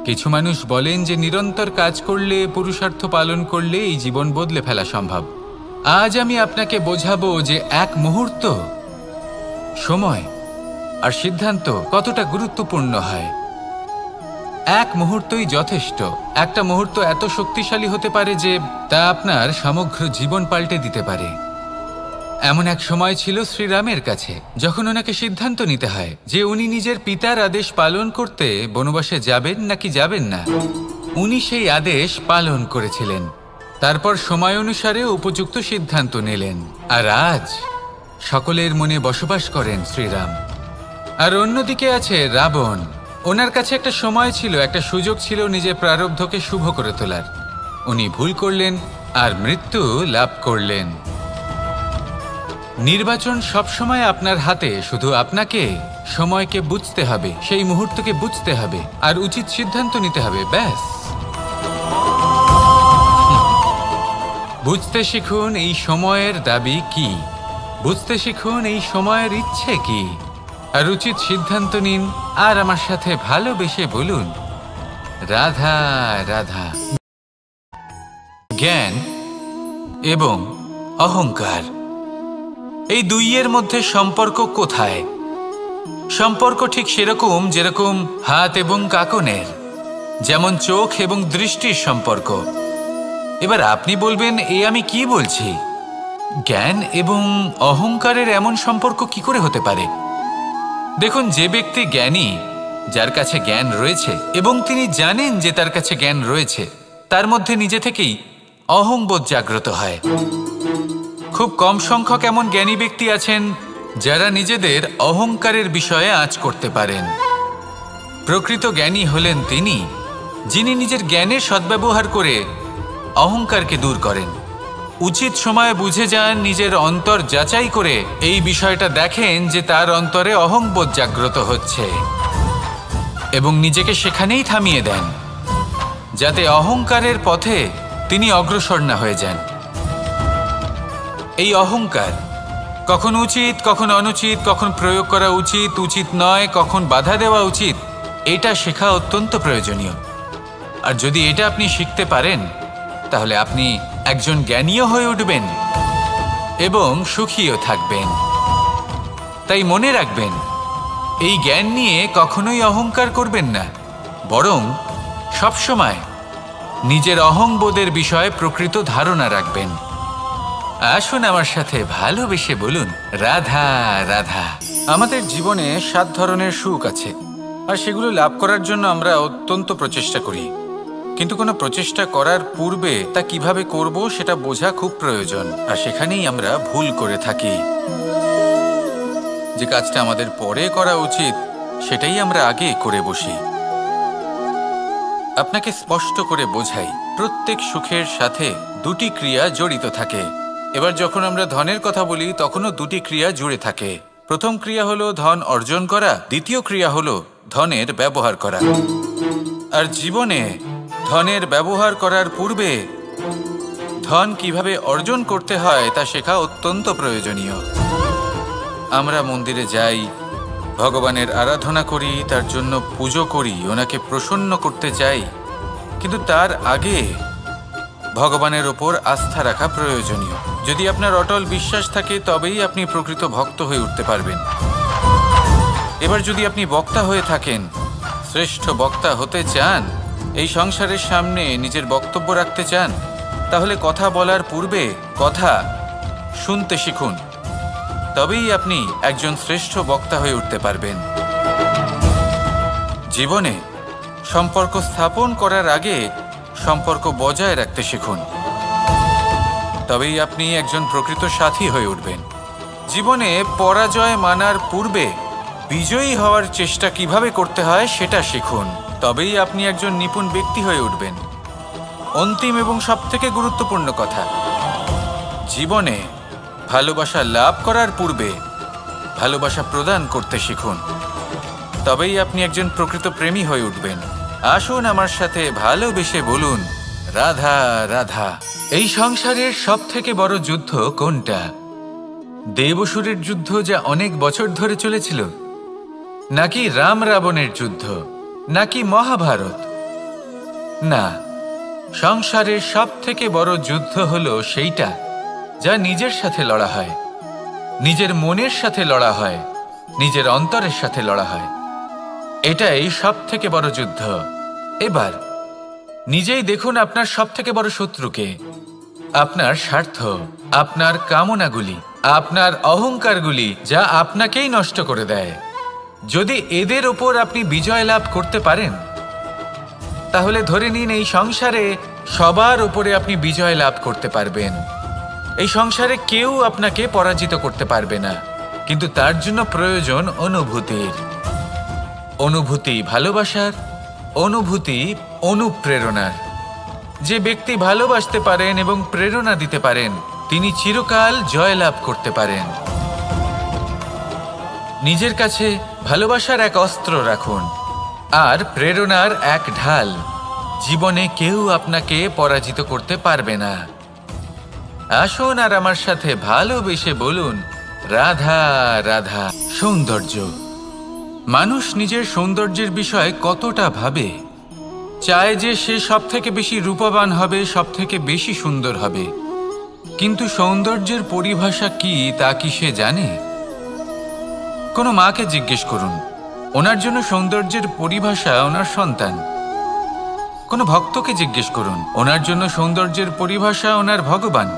কিছু মানুষ বলেন যে নিরন্তর কাজ করলে, পুরুষার্থ পালন করলে এই জীবন বদলে ফেলা সম্ভব। আজ আমি আপনাকে বোঝাবো যে এক মুহূর্ত, সময় আর সিদ্ধান্ত কতটা গুরুত্বপূর্ণ হয়। এক মুহূর্তই যথেষ্ট। একটা মুহূর্ত এত শক্তিশালী হতে পারে যে তা আপনার সমগ্র জীবন পাল্টে দিতে পারে। এমন এক সময় ছিল শ্রীরামের কাছে, যখন ওনাকে সিদ্ধান্ত নিতে হয় যে উনি নিজের পিতার আদেশ পালন করতে বনবাসে যাবেন নাকি যাবেন না। উনি সেই আদেশ পালন করেছিলেন, তারপর সময় অনুসারে উপযুক্ত সিদ্ধান্ত নিলেন। আর আজ সকলের মনে বসবাস করেন শ্রীরাম। আর অন্যদিকে আছে রাবণ। ওনার কাছে একটা সময় ছিল, একটা সুযোগ ছিল নিজের প্রারব্ধকে শুভ করে তোলার। উনি ভুল করলেন আর মৃত্যু লাভ করলেন। নির্বাচন সবসময় আপনার হাতে, শুধু আপনাকে সময়কে বুঝতে হবে, সেই মুহূর্তকে বুঝতে হবে আর উচিত সিদ্ধান্ত নিতে হবে, ব্যাস। বুঝতে শিখুন এই সময়ের দাবি কি, বুঝতে শিখুন এই সময়ের ইচ্ছে কি, আর উচিত সিদ্ধান্ত নিন। আর আমার সাথে ভালোবেসে বলুন, রাধা রাধা। জ্ঞান এবং অহংকার, এই দুইয়ের মধ্যে সম্পর্ক কোথায়? সম্পর্ক ঠিক সেরকম যেরকম হাত এবং কাকনের, যেমন চোখ এবং দৃষ্টির সম্পর্ক। এবার আপনি বলবেন, এ আমি কি বলছি? জ্ঞান এবং অহংকারের এমন সম্পর্ক কি করে হতে পারে? দেখুন, যে ব্যক্তি জ্ঞানী, যার কাছে জ্ঞান রয়েছে এবং তিনি জানেন যে তার কাছে জ্ঞান রয়েছে, তার মধ্যে নিজে থেকেই অহংবোধ জাগ্রত হয়। খুব কম সংখ্যক এমন জ্ঞানী ব্যক্তি আছেন যারা নিজেদের অহংকারের বিষয়ে আঁচ করতে পারেন। প্রকৃত জ্ঞানী হলেন তিনি, যিনি নিজের জ্ঞানের সদ্ব্যবহার করে অহংকারকে দূর করেন। উচিত সময়ে বুঝে যান, নিজের অন্তর যাচাই করে এই বিষয়টা দেখেন যে তার অন্তরে অহংবোধ জাগ্রত হচ্ছে এবং নিজেকে সেখানেই থামিয়ে দেন, যাতে অহংকারের পথে তিনি অগ্রসর না হয়ে যান। এই অহংকার কখন উচিত, কখন অনুচিত, কখন প্রয়োগ করা উচিত, উচিত নয়, কখন বাধা দেওয়া উচিত, এটা শেখা অত্যন্ত প্রয়োজনীয়। আর যদি এটা আপনি শিখতে পারেন তাহলে আপনি একজন জ্ঞানীও হয়ে উঠবেন এবং সুখীও থাকবেন। তাই মনে রাখবেন, এই জ্ঞান নিয়ে কখনোই অহংকার করবেন না, বরং সবসময় নিজের অহংবোধের বিষয়ে প্রকৃত ধারণা রাখবেন। আসুন আমার সাথে ভালোবেসে বলুন, রাধা রাধা। আমাদের জীবনে 7 ধরনের সুখ আছে, আর সেগুলো লাভ করার জন্য আমরা অত্যন্ত প্রচেষ্টা করি। কিন্তু কোনো প্রচেষ্টা করার পূর্বে তা কিভাবে করব সেটা বোঝা খুব প্রয়োজন, আর সেখানেই আমরা ভুল করে থাকি। যে কাজটা আমাদের পরে করা উচিত সেটাই আমরা আগে করে বসি। আপনাকে স্পষ্ট করে বোঝাই, প্রত্যেক সুখের সাথে দুটি ক্রিয়া জড়িত থাকে। এবার যখন আমরা ধনের কথা বলি তখনও দুটি ক্রিয়া জুড়ে থাকে। প্রথম ক্রিয়া হলো ধন অর্জন করা, দ্বিতীয় ক্রিয়া হলো ধনের ব্যবহার করা। আর জীবনে ধনের ব্যবহার করার পূর্বে ধন কিভাবে অর্জন করতে হয় তা শেখা অত্যন্ত প্রয়োজনীয়। আমরা মন্দিরে যাই, ভগবানের আরাধনা করি, তার জন্য পুজো করি, ওনাকে প্রসন্ন করতে চাই, কিন্তু তার আগে ভগবানের ওপর আস্থা রাখা প্রয়োজনীয়। যদি আপনার অটল বিশ্বাস থাকে তবেই আপনি প্রকৃত ভক্ত হয়ে উঠতে পারবেন। এবার যদি আপনি বক্তা হয়ে থাকেন, শ্রেষ্ঠ বক্তা হতে চান, এই সংসারের সামনে নিজের বক্তব্য রাখতে চান, তাহলে কথা বলার পূর্বে কথা শুনতে শিখুন। তবেই আপনি একজন শ্রেষ্ঠ বক্তা হয়ে উঠতে পারবেন। জীবনে সম্পর্ক স্থাপন করার আগে সম্পর্ক বজায় রাখতে শিখুন। তবেই আপনি একজন প্রকৃত সাথী হয়ে উঠবেন। জীবনে পরাজয় মানার পূর্বে বিজয়ী হওয়ার চেষ্টা কিভাবে করতে হয় সেটা শিখুন। তবেই আপনি একজন নিপুণ ব্যক্তি হয়ে উঠবেন। অন্তিম এবং সবথেকে গুরুত্বপূর্ণ কথা, জীবনে ভালোবাসা লাভ করার পূর্বে ভালোবাসা প্রদান করতে শিখুন। তবেই আপনি একজন প্রকৃত প্রেমী হয়ে উঠবেন। আসুন আমার সাথে ভালোবেসে বলুন, রাধা রাধা। এই সংসারের সবথেকে বড় যুদ্ধ কোনটা? দেব-অসুরের যুদ্ধ যা অনেক বছর ধরে চলেছিল, নাকি রাম রাবণের যুদ্ধ, নাকি মহাভারত? না, সংসারের সবথেকে বড় যুদ্ধ হলো সেইটা যা নিজের সাথে লড়া হয়, নিজের মনের সাথে লড়া হয়, নিজের অন্তরের সাথে লড়া হয়। এটাই সবথেকে বড় যুদ্ধ। এবার নিজেই দেখুন আপনার সবথেকে বড় শত্রুকে। আপনার স্বার্থ, আপনার কামনাগুলি, আপনার অহংকারগুলি, যা আপনাকেই নষ্ট করে দেয়। যদি এদের ওপর আপনি বিজয় লাভ করতে পারেন, তাহলে ধরে নিন এই সংসারে সবার উপরে আপনি বিজয় লাভ করতে পারবেন। এই সংসারে কেউ আপনাকে পরাজিত করতে পারবে না। কিন্তু তার জন্য প্রয়োজন অনুভূতির। অনুভূতি ভালোবাসার, অনুভূতি অনুপ্রেরণার। যে ব্যক্তি ভালোবাসতে পারেন এবং প্রেরণা দিতে পারেন, তিনি চিরকাল জয় লাভ করতে পারেন। নিজের কাছে ভালোবাসার এক অস্ত্র রাখুন আর প্রেরণার এক ঢাল। জীবনে কেউ আপনাকে পরাজিত করতে পারবে না। আসুন আর আমার সাথে ভালোবেসে বলুন, রাধা রাধা। সৌন্দর্য। মানুষ নিজের সৌন্দর্যের বিষয়ে কতটা ভাবে, চায় যে সে সবথেকে বেশি রূপবান হবে, সবথেকে বেশি সুন্দর হবে। কিন্তু সৌন্দর্যের পরিভাষা কি তা কি সে জানে? কোনো মাকে জিজ্ঞেস করুন, ওনার জন্য সৌন্দর্যের পরিভাষা ওনার সন্তান। কোনো ভক্তকে জিজ্ঞেস করুন, ওনার জন্য সৌন্দর্যের পরিভাষা ওনার ভগবান।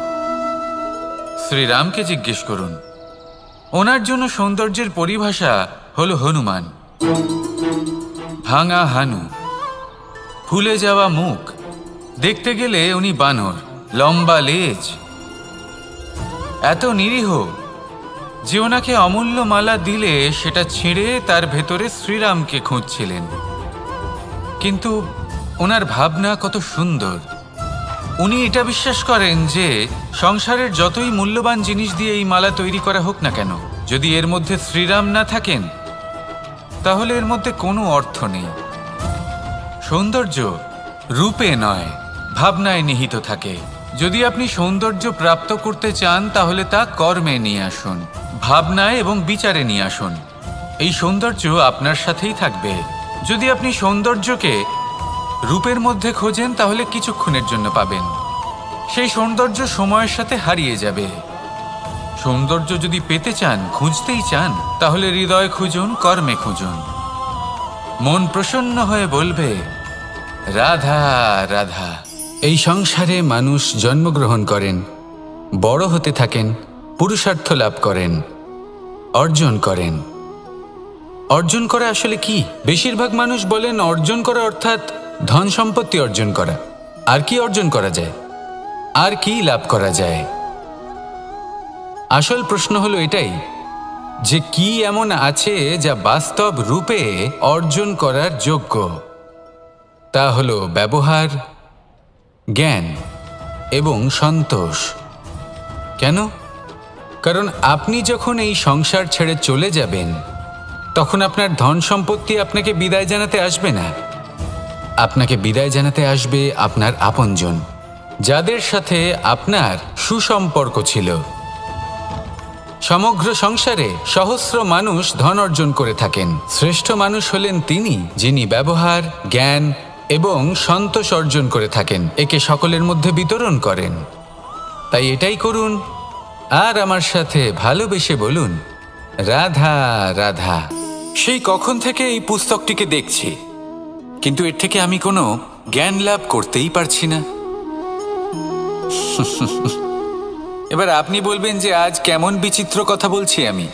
শ্রীরামকে জিজ্ঞেস করুন, ওনার জন্য সৌন্দর্যের পরিভাষা হলো হনুমান। ভাঙা হানু, ফুলে যাওয়া মুখ, দেখতে গেলে উনি বানর, লম্বা লেজ, এত নিরীহ যে ওনাকে অমূল্য মালা দিলে সেটা ছিঁড়ে তার ভেতরে শ্রীরামকে খুঁজছিলেন। কিন্তু ওনার ভাবনা কত সুন্দর। উনি এটা বিশ্বাস করেন যে সংসারের যতই মূল্যবান জিনিস দিয়ে এই মালা তৈরি করা হোক না কেন, যদি এর মধ্যে শ্রীরাম না থাকেন তাহলে এর মধ্যে কোনো অর্থ নেই। সৌন্দর্য রূপে নয়, ভাবনায় নিহিত থাকে। যদি আপনি সৌন্দর্য প্রাপ্ত করতে চান তাহলে তা কর্মে নিয়ে আসুন, ভাবনায় এবং বিচারে নিয়ে আসুন। এই সৌন্দর্য আপনার সাথেই থাকবে। যদি আপনি সৌন্দর্যকে রূপের মধ্যে খোঁজেন তাহলে কিছুক্ষণের জন্য পাবেন, সেই সৌন্দর্য সময়ের সাথে হারিয়ে যাবে। সৌন্দর্য যদি পেতে চান, খুঁজতেই চান, তাহলে হৃদয় খুঁজুন, কর্মে খুঁজুন। মন প্রসন্ন হয়ে বলবে, রাধা রাধা। এই সংসারে মানুষ জন্মগ্রহণ করেন, বড় হতে থাকেন, পুরুষার্থ লাভ করেন, অর্জন করেন। অর্জন করা আসলে কি? বেশিরভাগ মানুষ বলেন অর্জন করা অর্থাৎ ধন সম্পত্তি অর্জন করা। আর কি অর্জন করা যায়? আর কি লাভ করা যায়? আসল প্রশ্ন হলো এটাই যে কি এমন আছে যা বাস্তব রূপে অর্জন করার যোগ্য। তা হলো ব্যবহার, জ্ঞান এবং সন্তোষ। কেন? কারণ আপনি যখন এই সংসার ছেড়ে চলে যাবেন, তখন আপনার ধন সম্পত্তি আপনাকে বিদায় জানাতে আসবে না। আপনাকে বিদায় জানাতে আসবে আপনার আপনজন, যাদের সাথে আপনার সুসম্পর্ক ছিল। সমগ্র সংসারে সহস্র মানুষ ধন অর্জন করে থাকেন। শ্রেষ্ঠ মানুষ হলেন তিনি, যিনি ব্যবহার, জ্ঞান এবং সন্তোষ অর্জন করে থাকেন, একে সকলের মধ্যে বিতরণ করেন। তাই এটাই করুন, আর আমার সাথে ভালোবেসে বলুন, রাধা রাধা। সেই কখন থেকে এই পুস্তকটিকে দেখছি, কিন্তু এর থেকে আমি কোনো জ্ঞান লাভ করতেই পারছি না। এবার আপনি বলবেন যে আজ কেমন বিচিত্র কথা বলছি আমি।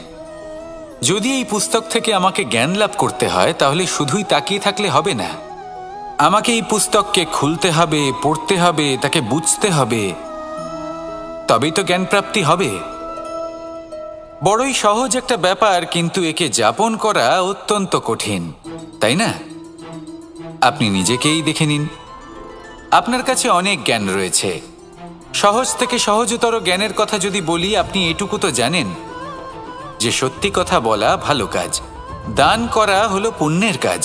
যদি এই পুস্তক থেকে আমাকে জ্ঞান লাভ করতে হয়, তাহলে শুধুই তাকিয়ে থাকলে হবে না। আমাকে এই পুস্তককে খুলতে হবে, পড়তে হবে, তাকে বুঝতে হবে, তবেই তো জ্ঞান প্রাপ্তি হবে। বড়ই সহজ একটা ব্যাপার, কিন্তু একে যাপন করা অত্যন্ত কঠিন, তাই না? আপনি নিজেকেই দেখে নিন। আপনার কাছে অনেক জ্ঞান রয়েছে। সহজ থেকে সহজতর জ্ঞানের কথা যদি বলি, আপনি এটুকু তো জানেন যে সত্যি কথা বলা ভালো কাজ, দান করা হলো পুণ্যের কাজ।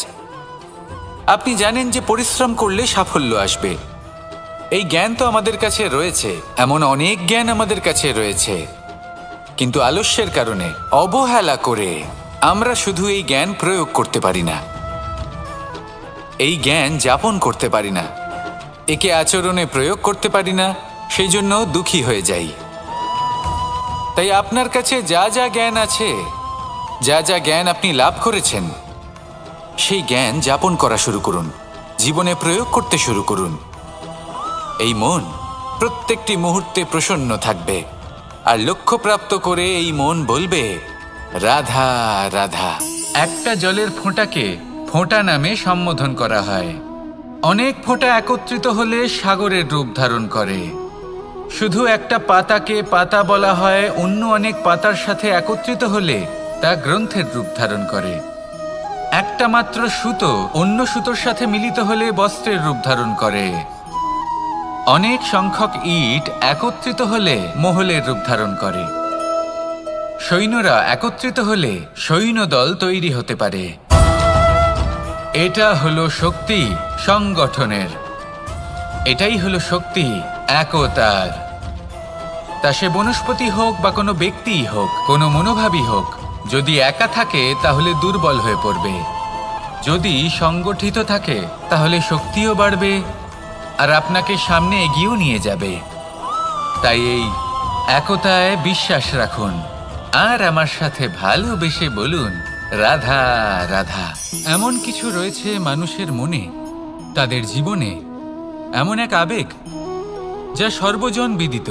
আপনি জানেন যে পরিশ্রম করলে সাফল্য আসবে। এই জ্ঞান তো আমাদের কাছে রয়েছে, এমন অনেক জ্ঞান আমাদের কাছে রয়েছে, কিন্তু আলস্যের কারণে, অবহেলা করে আমরা শুধু এই জ্ঞান প্রয়োগ করতে পারি না, এই জ্ঞান যাপন করতে পারি না, একে আচরণে প্রয়োগ করতে পারি না। সেই জন্য দুঃখী হয়ে যাই। তাই আপনার কাছে যা যা জ্ঞান আছে, যা যা জ্ঞান আপনি লাভ করেছেন, সেই জ্ঞান যাপন করা শুরু করুন, জীবনে প্রয়োগ করতে শুরু করুন। এই মন প্রত্যেকটি মুহূর্তে প্রসন্ন থাকবে, আর লক্ষ্যপ্রাপ্ত করে এই মন বলবে, রাধা রাধা। একটা জলের ফোঁটাকে ফোঁটা নামে সম্বোধন করা হয়। অনেক ফোঁটা একত্রিত হলে সাগরের রূপ ধারণ করে। শুধু একটা পাতাকে পাতা বলা হয়, অন্য অনেক পাতার সাথে একত্রিত হলে তা গ্রন্থের রূপ ধারণ করে। একটা মাত্র সুতো অন্য সুতোর সাথে মিলিত হলে বস্ত্রের রূপ ধারণ করে। অনেক সংখ্যক ইট একত্রিত হলে মহলের রূপ ধারণ করে। সৈন্যরা একত্রিত হলে সৈন্যদল তৈরি হতে পারে। এটা হলো শক্তি সংগঠনের, এটাই হলো শক্তি একতার। তা সে বনস্পতি হোক বা কোনো ব্যক্তিই হোক, কোনো মনোভাবই হোক, যদি একা থাকে তাহলে দুর্বল হয়ে পড়বে। যদি সংগঠিত থাকে তাহলে শক্তিও বাড়বে, আর আপনাকে সামনে এগিয়েও নিয়ে যাবে। তাই এই একতায় বিশ্বাস রাখুন, আর আমার সাথে ভালোবেসে বলুন, রাধা রাধা। এমন কিছু রয়েছে মানুষের মনে, তাদের জীবনে এমন এক আবেগ যা সর্বজন বিদিত,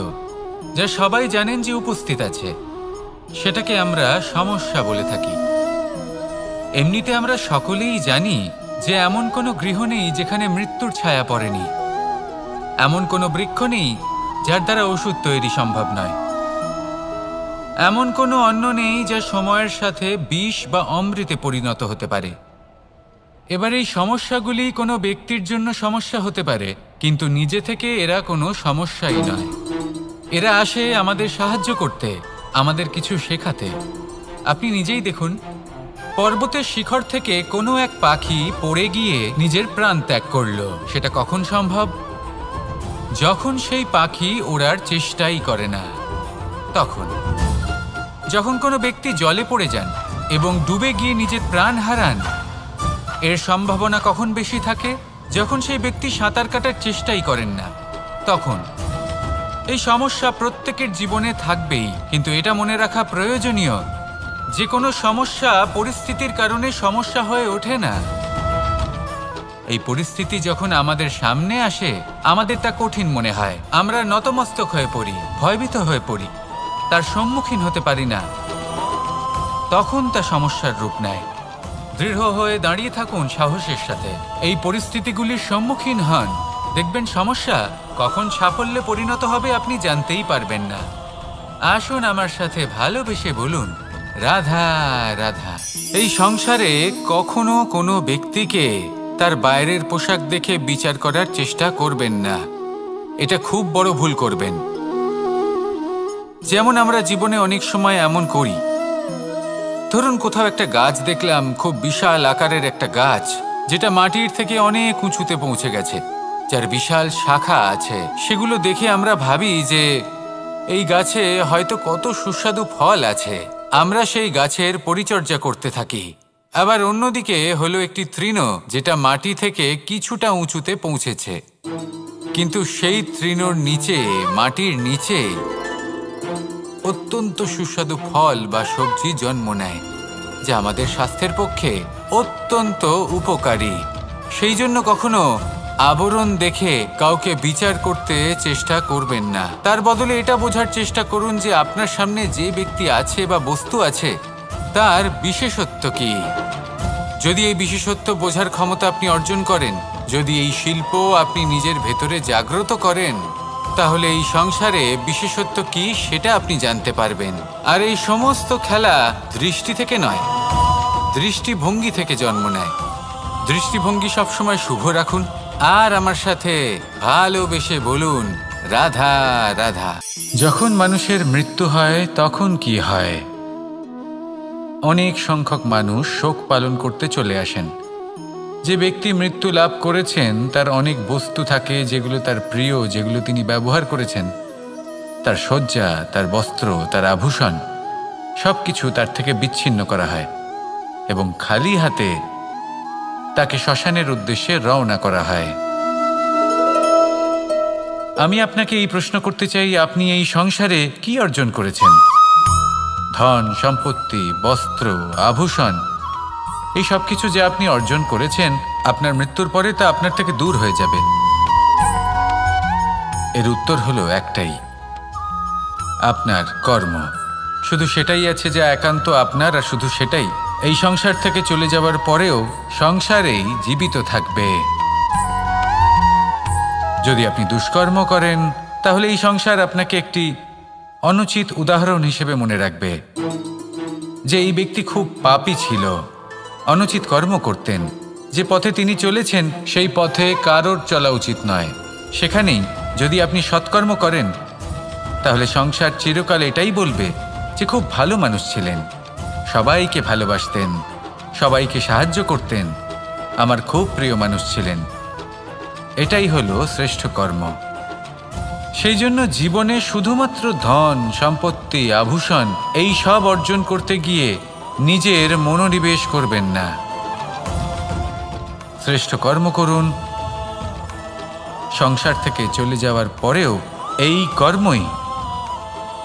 যা সবাই জানেন যে উপস্থিত আছে। সেটাকে আমরা সমস্যা বলে থাকি। এমনিতে আমরা সকলেই জানি যে এমন কোনো গৃহ নেই যেখানে মৃত্যুর ছায়া পড়েনি, এমন কোনো বৃক্ষ নেই যার দ্বারা ওষুধ তৈরি সম্ভব নয়, এমন কোনো অন্ন নেই যা সময়ের সাথে বিষ বা অমৃতে পরিণত হতে পারে। এবার এই সমস্যাগুলি কোনো ব্যক্তির জন্য সমস্যা হতে পারে, কিন্তু নিজে থেকে এরা কোনো সমস্যাই নয়। এরা আসে আমাদের সাহায্য করতে, আমাদের কিছু শেখাতে। আপনি নিজেই দেখুন, পর্বতের শিখর থেকে কোনো এক পাখি পড়ে গিয়ে নিজের প্রাণ ত্যাগ করলো। সেটা কখন সম্ভব? যখন সেই পাখি ওড়ার চেষ্টাই করে না। তখন যখন কোনো ব্যক্তি জলে পড়ে যান এবং ডুবে গিয়ে নিজের প্রাণ হারান, এর সম্ভাবনা কখন বেশি থাকে? যখন সেই ব্যক্তি সাঁতার কাটার চেষ্টাই করেন না। তখন এই সমস্যা প্রত্যেকের জীবনে থাকবেই, কিন্তু এটা মনে রাখা প্রয়োজনীয় যে কোনো সমস্যা পরিস্থিতির কারণে সমস্যা হয়ে ওঠে না। এই পরিস্থিতি যখন আমাদের সামনে আসে, আমাদের তা কঠিন মনে হয়, আমরা নতমস্তক হয়ে পড়ি, ভয়ভীত হয়ে পড়ি, তার সম্মুখীন হতে পারি না। তখন তা সমস্যার রূপ নেয়। দৃঢ় হয়ে দাঁড়িয়ে থাকুন সাহসের সাথে, এই পরিস্থিতিগুলির সম্মুখীন হন। দেখবেন সমস্যা কখন সাফল্যে পরিণত হবে আপনি জানতেই পারবেন না। আসুন আমার সাথে ভালোবেসে বলুন, রাধা রাধা। এই সংসারে কখনো কোনো ব্যক্তিকে তার বাইরের পোশাক দেখে বিচার করার চেষ্টা করবেন না। এটা খুব বড় ভুল করবেন। যেমন আমরা জীবনে অনেক সময় এমন করি, ধরুন কোথাও একটা গাছ দেখলাম, খুব বিশাল আকারের একটা গাছ, যেটা মাটির থেকে অনেক উঁচুতে পৌঁছে গেছে, যার বিশাল শাখা আছে। সেগুলো দেখে আমরা ভাবি যে এই গাছে হয়তো কত সুস্বাদু ফল আছে। আমরা সেই গাছের পরিচর্যা করতে থাকি। আবার অন্যদিকে হলো একটি তৃণ, যেটা মাটি থেকে কিছুটা উঁচুতে পৌঁছেছে, কিন্তু সেই তৃণর নিচে, মাটির নিচে অত্যন্ত সুস্বাদু ফল বা সবজি জন্ম নেয়, যা আমাদের স্বাস্থ্যের পক্ষে অত্যন্ত উপকারী। সেই জন্য কখনো আবরণ দেখে কাউকে বিচার করতে চেষ্টা করবেন না। তার বদলে এটা বোঝার চেষ্টা করুন যে আপনার সামনে যে ব্যক্তি আছে বা বস্তু আছে, তার বিশেষত্ব কি। যদি এই বিশেষত্ব বোঝার ক্ষমতা আপনি অর্জন করেন, যদি এই শিল্প আপনি নিজের ভেতরে জাগ্রত করেন, তাহলে এই সংসারে বিশেষত্ব কি সেটা আপনি জানতে পারবেন। আর এই সমস্ত খেলা দৃষ্টি থেকে নয়, দৃষ্টিভঙ্গি থেকে জন্ম নেয়। দৃষ্টিভঙ্গি সবসময় শুভ রাখুন, আর আমার সাথে ভালোবেসে বলুন রাধা রাধা। যখন মানুষের মৃত্যু হয় তখন কি হয়? অনেক সংখ্যক মানুষ শোক পালন করতে চলে আসেন। যে ব্যক্তি মৃত্যু লাভ করেছেন তার অনেক বস্তু থাকে যেগুলো তার প্রিয়, যেগুলো তিনি ব্যবহার করেছেন। তার শয্যা, তার বস্ত্র, তার আভূষণ সবকিছু তার থেকে বিচ্ছিন্ন করা হয় এবং খালি হাতে তাকে শ্মশানের উদ্দেশ্যে রওনা করা হয়। আমি আপনাকে এই প্রশ্ন করতে চাই, আপনি এই সংসারে কি অর্জন করেছেন? ধন সম্পত্তি, বস্ত্র, আভূষণ, এই সব কিছু যে আপনি অর্জন করেছেন, আপনার মৃত্যুর পরে তা আপনার থেকে দূর হয়ে যাবে। এর উত্তর হলো একটাই, আপনার কর্ম। শুধু সেটাই আছে যা একান্ত আপনার, আর শুধু সেটাই এই সংসার থেকে চলে যাওয়ার পরেও সংসারেই জীবিত থাকবে। যদি আপনি দুষ্কর্ম করেন, তাহলে এই সংসার আপনাকে একটি অনুচিত উদাহরণ হিসেবে মনে রাখবে যে এই ব্যক্তি খুব পাপী ছিল, অনুচিত কর্ম করতেন। যে পথে তিনি চলেছেন সেই পথে কারোর চলা উচিত নয়। সেখানেই যদি আপনি সৎকর্ম করেন, তাহলে সংসার চিরকাল এটাই বলবে যে খুব ভালো মানুষ ছিলেন, সবাইকে ভালোবাসতেন, সবাইকে সাহায্য করতেন, আমার খুব প্রিয় মানুষ ছিলেন। এটাই হলো শ্রেষ্ঠ কর্ম। সেই জন্য জীবনে শুধুমাত্র ধন সম্পত্তি, আভূষণ এই সব অর্জন করতে গিয়ে নিজের মনোনিবেশ করবেন না। শ্রেষ্ঠ কর্ম করুন। সংসার থেকে চলে যাওয়ার পরেও এই কর্মই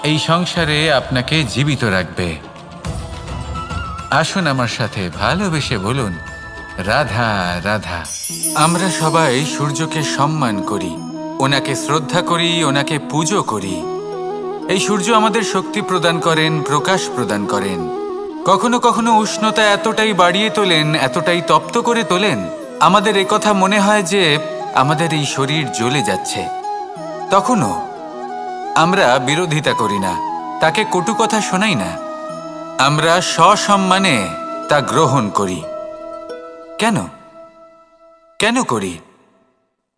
এই সংসারে আপনাকে জীবিত রাখবে। আসুন আমার সাথে ভালোবেসে বলুন রাধা রাধা। আমরা সবাই সূর্যকে সম্মান করি, ওনাকে শ্রদ্ধা করি, ওনাকে পুজো করি। এই সূর্য আমাদের শক্তি প্রদান করেন, প্রকাশ প্রদান করেন। কখনো কখনো উষ্ণতা এতটাই বাড়িয়ে তোলেন, এতটাই তপ্ত করে তোলেন, আমাদের একথা মনে হয় যে আমাদের এই শরীর জ্বলে যাচ্ছে। তখনও আমরা বিরোধিতা করি না, তাকে কটু কথা শোনাই না, আমরা সসম্মানে তা গ্রহণ করি। কেন কেন করি?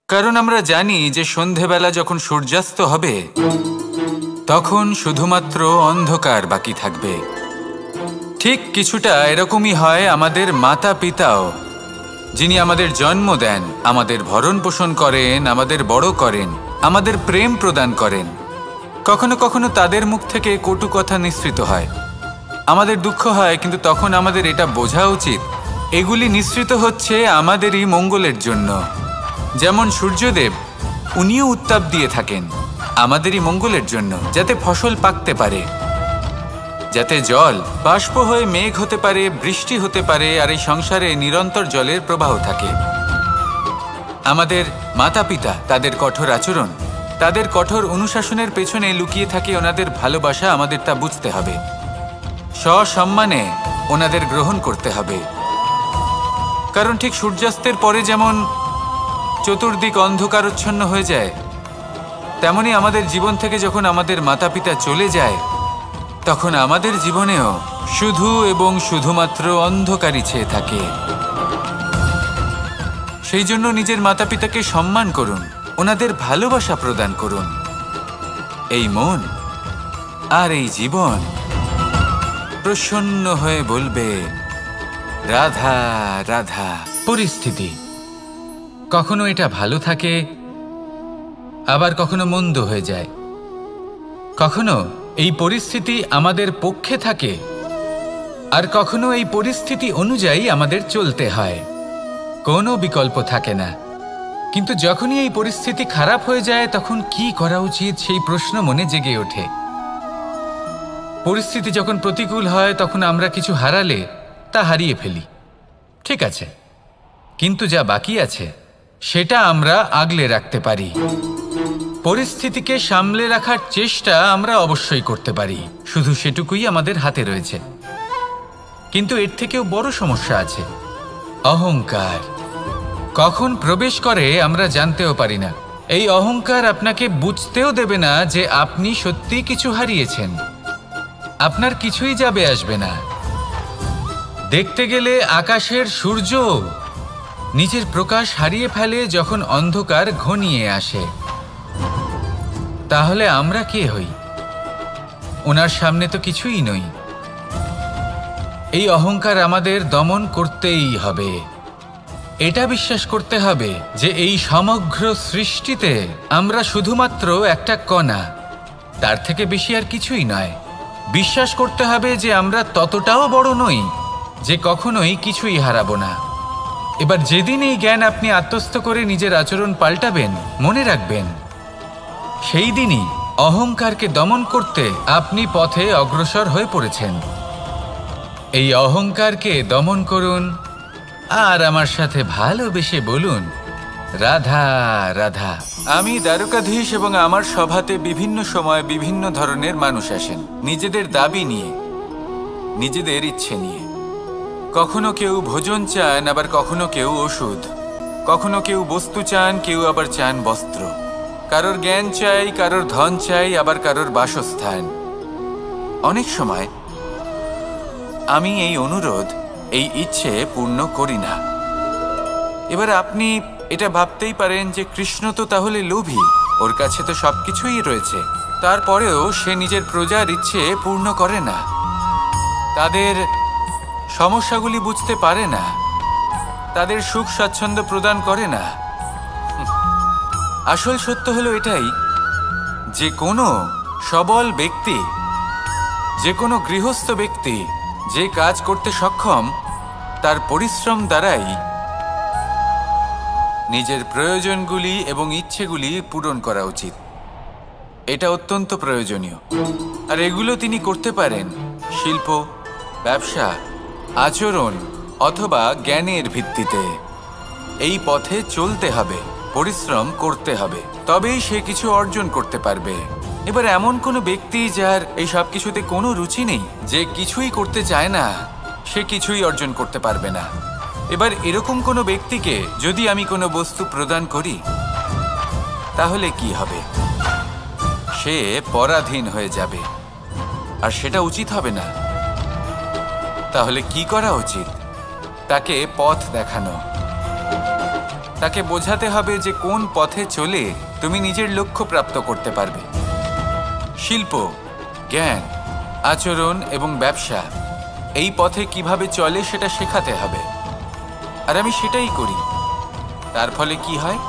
কারণ আমরা জানি যে সন্ধেবেলা যখন সূর্যাস্ত হবে, তখন শুধুমাত্র অন্ধকার বাকি থাকবে। ঠিক কিছুটা এরকমই হয় আমাদের মাতা পিতাও, যিনি আমাদের জন্ম দেন, আমাদের ভরণ পোষণ করেন, আমাদের বড় করেন, আমাদের প্রেম প্রদান করেন। কখনো কখনো তাদের মুখ থেকে কটু কথা নিঃসৃত হয়, আমাদের দুঃখ হয়, কিন্তু তখন আমাদের এটা বোঝা উচিত এগুলি নিঃসৃত হচ্ছে আমাদেরই মঙ্গলের জন্য। যেমন সূর্যদেব, উনিও উত্তাপ দিয়ে থাকেন আমাদেরই মঙ্গলের জন্য, যাতে ফসল পাকতে পারে, যাতে জল বাষ্প হয়ে মেঘ হতে পারে, বৃষ্টি হতে পারে, আর এই সংসারে নিরন্তর জলের প্রবাহ থাকে। আমাদের মাতা পিতা, তাদের কঠোর আচরণ, তাদের কঠোর অনুশাসনের পেছনে লুকিয়ে থাকে ওনাদের ভালোবাসা। আমাদের তা বুঝতে হবে, সসম্মানে ওনাদের গ্রহণ করতে হবে। কারণ ঠিক সূর্যাস্তের পরে যেমন চতুর্দিক অন্ধকারচ্ছন্ন হয়ে যায়, তেমনি আমাদের জীবন থেকে যখন আমাদের মাতা পিতা চলে যায়, তখন আমাদের জীবনেও শুধু এবং শুধুমাত্র অন্ধকারই ছেয়ে থাকে। সেই জন্য নিজের মাতা পিতাকে সম্মান করুন, ওনাদের ভালোবাসা প্রদান করুন। এই মন আর এই জীবন প্রসন্ন হয়ে বলবে রাধা রাধা। পরিস্থিতি কখনো এটা ভালো থাকে, আবার কখনো মন্দ হয়ে যায়। কখনো এই পরিস্থিতি আমাদের পক্ষে থাকে, আর কখনো এই পরিস্থিতি অনুযায়ী আমাদের চলতে হয়। কোনো বিকল্প থাকে না। কিন্তু যখনই এই পরিস্থিতি খারাপ হয়ে যায় তখন কি করা উচিত সেই প্রশ্ন মনে জেগে ওঠে। পরিস্থিতি যখন প্রতিকূল হয় তখন আমরা কিছু হারালে তা হারিয়ে ফেলি, ঠিক আছে, কিন্তু যা বাকি আছে সেটা আমরা আগলে রাখতে পারি। পরিস্থিতিকে সামলে রাখার চেষ্টা আমরা অবশ্যই করতে পারি, শুধু সেটুকুই আমাদের হাতে রয়েছে। কিন্তু এর থেকেও বড় সমস্যা আছে, অহংকার। কখন প্রবেশ করে আমরা জানতেও পারি না। এই অহংকার আপনাকে বুঝতেও দেবে না যে আপনি সত্যি কিছু হারিয়েছেন। আপনার কিছুই যাবে আসবে না। দেখতে গেলে আকাশের সূর্য নিজের প্রকাশ হারিয়ে ফেলে যখন অন্ধকার ঘনিয়ে আসে। তাহলে আমরা কে হই? ওনার সামনে তো কিছুই নই। এই অহংকার আমাদের দমন করতেই হবে। এটা বিশ্বাস করতে হবে যে এই সমগ্র সৃষ্টিতে আমরা শুধুমাত্র একটা কণা, তার থেকে বেশি আর কিছুই নয়। বিশ্বাস করতে হবে যে আমরা ততটাও বড় নই যে কখনোই কিছুই হারাবো না। এবার যেদিন এই জ্ঞান আপনি আত্মস্থ করে নিজের আচরণ পাল্টাবেন, মনে রাখবেন সেই দিনই অহংকারকে দমন করতে আপনি পথে অগ্রসর হয়ে পড়েছেন। এই অহংকারকে দমন করুন আর আমার সাথে ভালোবেসে বলুন রাধা রাধা। আমি দ্বারকাধীশ এবং আমার সভাতে বিভিন্ন সময় বিভিন্ন ধরনের মানুষ আসেন, নিজেদের দাবি নিয়ে, নিজেদের ইচ্ছে নিয়ে। কখনো কেউ ভোজন চান, আবার কখনো কেউ ওষুধ। কখনো কেউ বস্তু চান, কেউ আবার চান বস্ত্র। কারোর জ্ঞান চাই, কারোর ধন চাই, আবার কারোর বাসস্থান। অনেক সময় আমি এই অনুরোধ, এই ইচ্ছে পূর্ণ করি না। এবার আপনি এটা ভাবতেই পারেন যে কৃষ্ণ তো তাহলে লোভী, ওর কাছে তো সবকিছুই রয়েছে, তারপরেও সে নিজের প্রজার ইচ্ছে পূর্ণ করে না, তাদের সমস্যাগুলি বুঝতে পারে না, তাদের সুখ স্বাচ্ছন্দ্য প্রদান করে না। আসল সত্য হলো এটাই যে কোনো সবল ব্যক্তি, যে কোনো গৃহস্থ ব্যক্তি যে কাজ করতে সক্ষম, তার পরিশ্রম দ্বারাই নিজের প্রয়োজনগুলি এবং ইচ্ছেগুলি পূরণ করা উচিত। এটা অত্যন্ত প্রয়োজনীয়। আর এগুলো তিনি করতে পারেন শিল্প, ব্যবসা, আচরণ অথবা জ্ঞানের ভিত্তিতে। এই পথে চলতে হবে, পরিশ্রম করতে হবে, তবেই সে কিছু অর্জন করতে পারবে। এবার এমন কোনো ব্যক্তি যার এই সব কিছুতে কোনো রুচি নেই, যে কিছুই করতে চায় না, সে কিছুই অর্জন করতে পারবে না। এবার এরকম কোনো ব্যক্তিকে যদি আমি কোনো বস্তু প্রদান করি, তাহলে কি হবে? সে পরাধীন হয়ে যাবে, আর সেটা উচিত হবে না। তাহলে কি করা উচিত? তাকে পথ দেখানো, তাকে বোঝাতে হবে যে কোন পথে চলে তুমি নিজের লক্ষ্য প্রাপ্ত করতে পারবে। শিল্প, জ্ঞান, আচরণ এবং ব্যবসা, এই পথে কিভাবে চলে সেটা শেখাতে হবে। আর আমি সেটাই করি। তার ফলে কি হয়?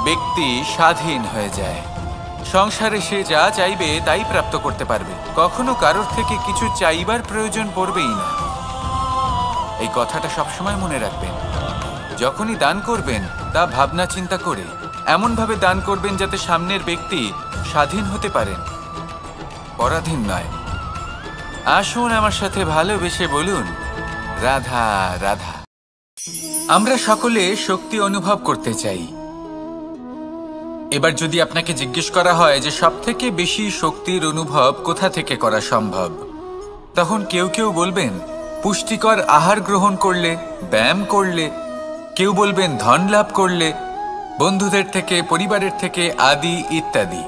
ব্যক্তি স্বাধীন হয়ে যায়। সংসারে সে যা চাইবে তাই প্রাপ্ত করতে পারবে, কখনো কারোর থেকে কিছু চাইবার প্রয়োজন পড়বেই না। এই কথাটা সবসময় মনে রাখবেন। যখনই দান করবেন তা ভাবনা চিন্তা করে এমনভাবে দান করবেন যাতে সামনের ব্যক্তি স্বাধীন হতে পারেন, পরাধীন নয়। আসুন আমার সাথে ভালোবেসে বলুন রাধা রাধা। আমরা সকলে শক্তি অনুভব করতে চাই। এবার যদি আপনাকে জিজ্ঞেস করা হয় যে সবথেকে বেশি শক্তির অনুভব কোথা থেকে করা সম্ভব, তখন কেউ কেউ বলবেন পুষ্টিকর আহার গ্রহণ করলে, ব্যায়াম করলে, কেউ বলবেন ধন লাভ করলে, বন্ধুদের থেকে, পরিবারের থেকে, আদি ইত্যাদি।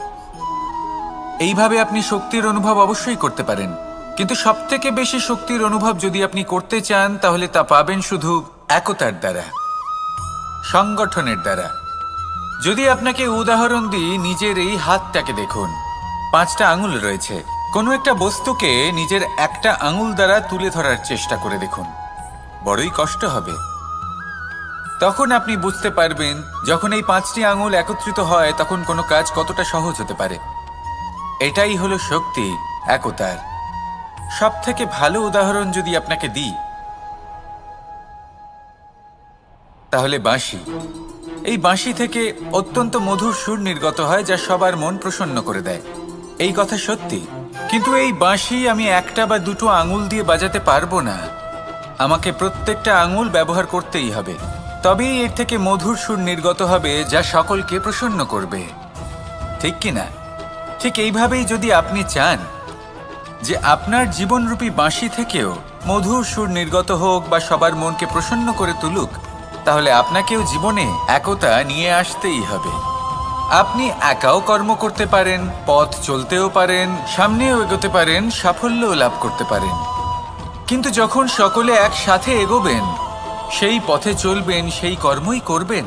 এইভাবে আপনি শক্তির অনুভব অবশ্যই করতে পারেন, কিন্তু সবথেকে বেশি শক্তির অনুভব যদি আপনি করতে চান তাহলে তা পাবেন শুধু একতার দ্বারা, সংগঠনের দ্বারা। যদি আপনাকে উদাহরণ দিই, নিজের এই হাতটাকে দেখুন, 5টা আঙুল রয়েছে। কোনো একটা বস্তুকে নিজের একটা আঙুল দ্বারা তুলে ধরার চেষ্টা করে দেখুন, বড়ই কষ্ট হবে। তখন আপনি বুঝতে পারবেন যখন এই 5টি আঙুল একত্রিত হয় তখন কোনো কাজ কতটা সহজ হতে পারে। এটাই হলো শক্তি, একতার। সব থেকে ভালো উদাহরণ যদি আপনাকে দিই তাহলে বাঁশি। এই বাঁশি থেকে অত্যন্ত মধুর সুর নির্গত হয় যা সবার মন প্রসন্ন করে দেয়। এই কথা সত্যি, কিন্তু এই বাঁশি আমি একটা বা দুটো আঙুল দিয়ে বাজাতে পারবো না। আমাকে প্রত্যেকটা আঙুল ব্যবহার করতেই হবে, তবেই এর থেকে মধুর সুর নির্গত হবে যা সকলকে প্রসন্ন করবে, ঠিক কিনা? ঠিক এইভাবেই যদি আপনি চান যে আপনার জীবনরূপী বাঁশি থেকেও মধুর সুর নির্গত হোক বা সবার মনকে প্রসন্ন করে তুলুক, তাহলে আপনাকেও জীবনে একতা নিয়ে আসতেই হবে। আপনি একাও কর্ম করতে পারেন, পথ চলতেও পারেন, সামনেও এগোতে পারেন, সাফল্যও লাভ করতে পারেন। কিন্তু যখন সকলে একসাথে এগোবেন, সেই পথে চলবেন, সেই কর্মই করবেন,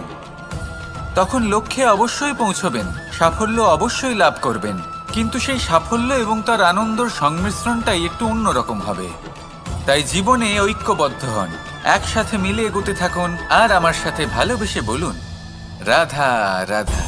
তখন লক্ষ্যে অবশ্যই পৌঁছবেন, সাফল্য অবশ্যই লাভ করবেন। কিন্তু সেই সাফল্য এবং তার আনন্দর সংমিশ্রণটাই একটু অন্যরকম হবে। তাই জীবনে ঐক্যবদ্ধ হন, একসাথে মিলে এগোতে থাকুন, আর আমার সাথে ভালোবেসে বলুন, রাধা রাধা।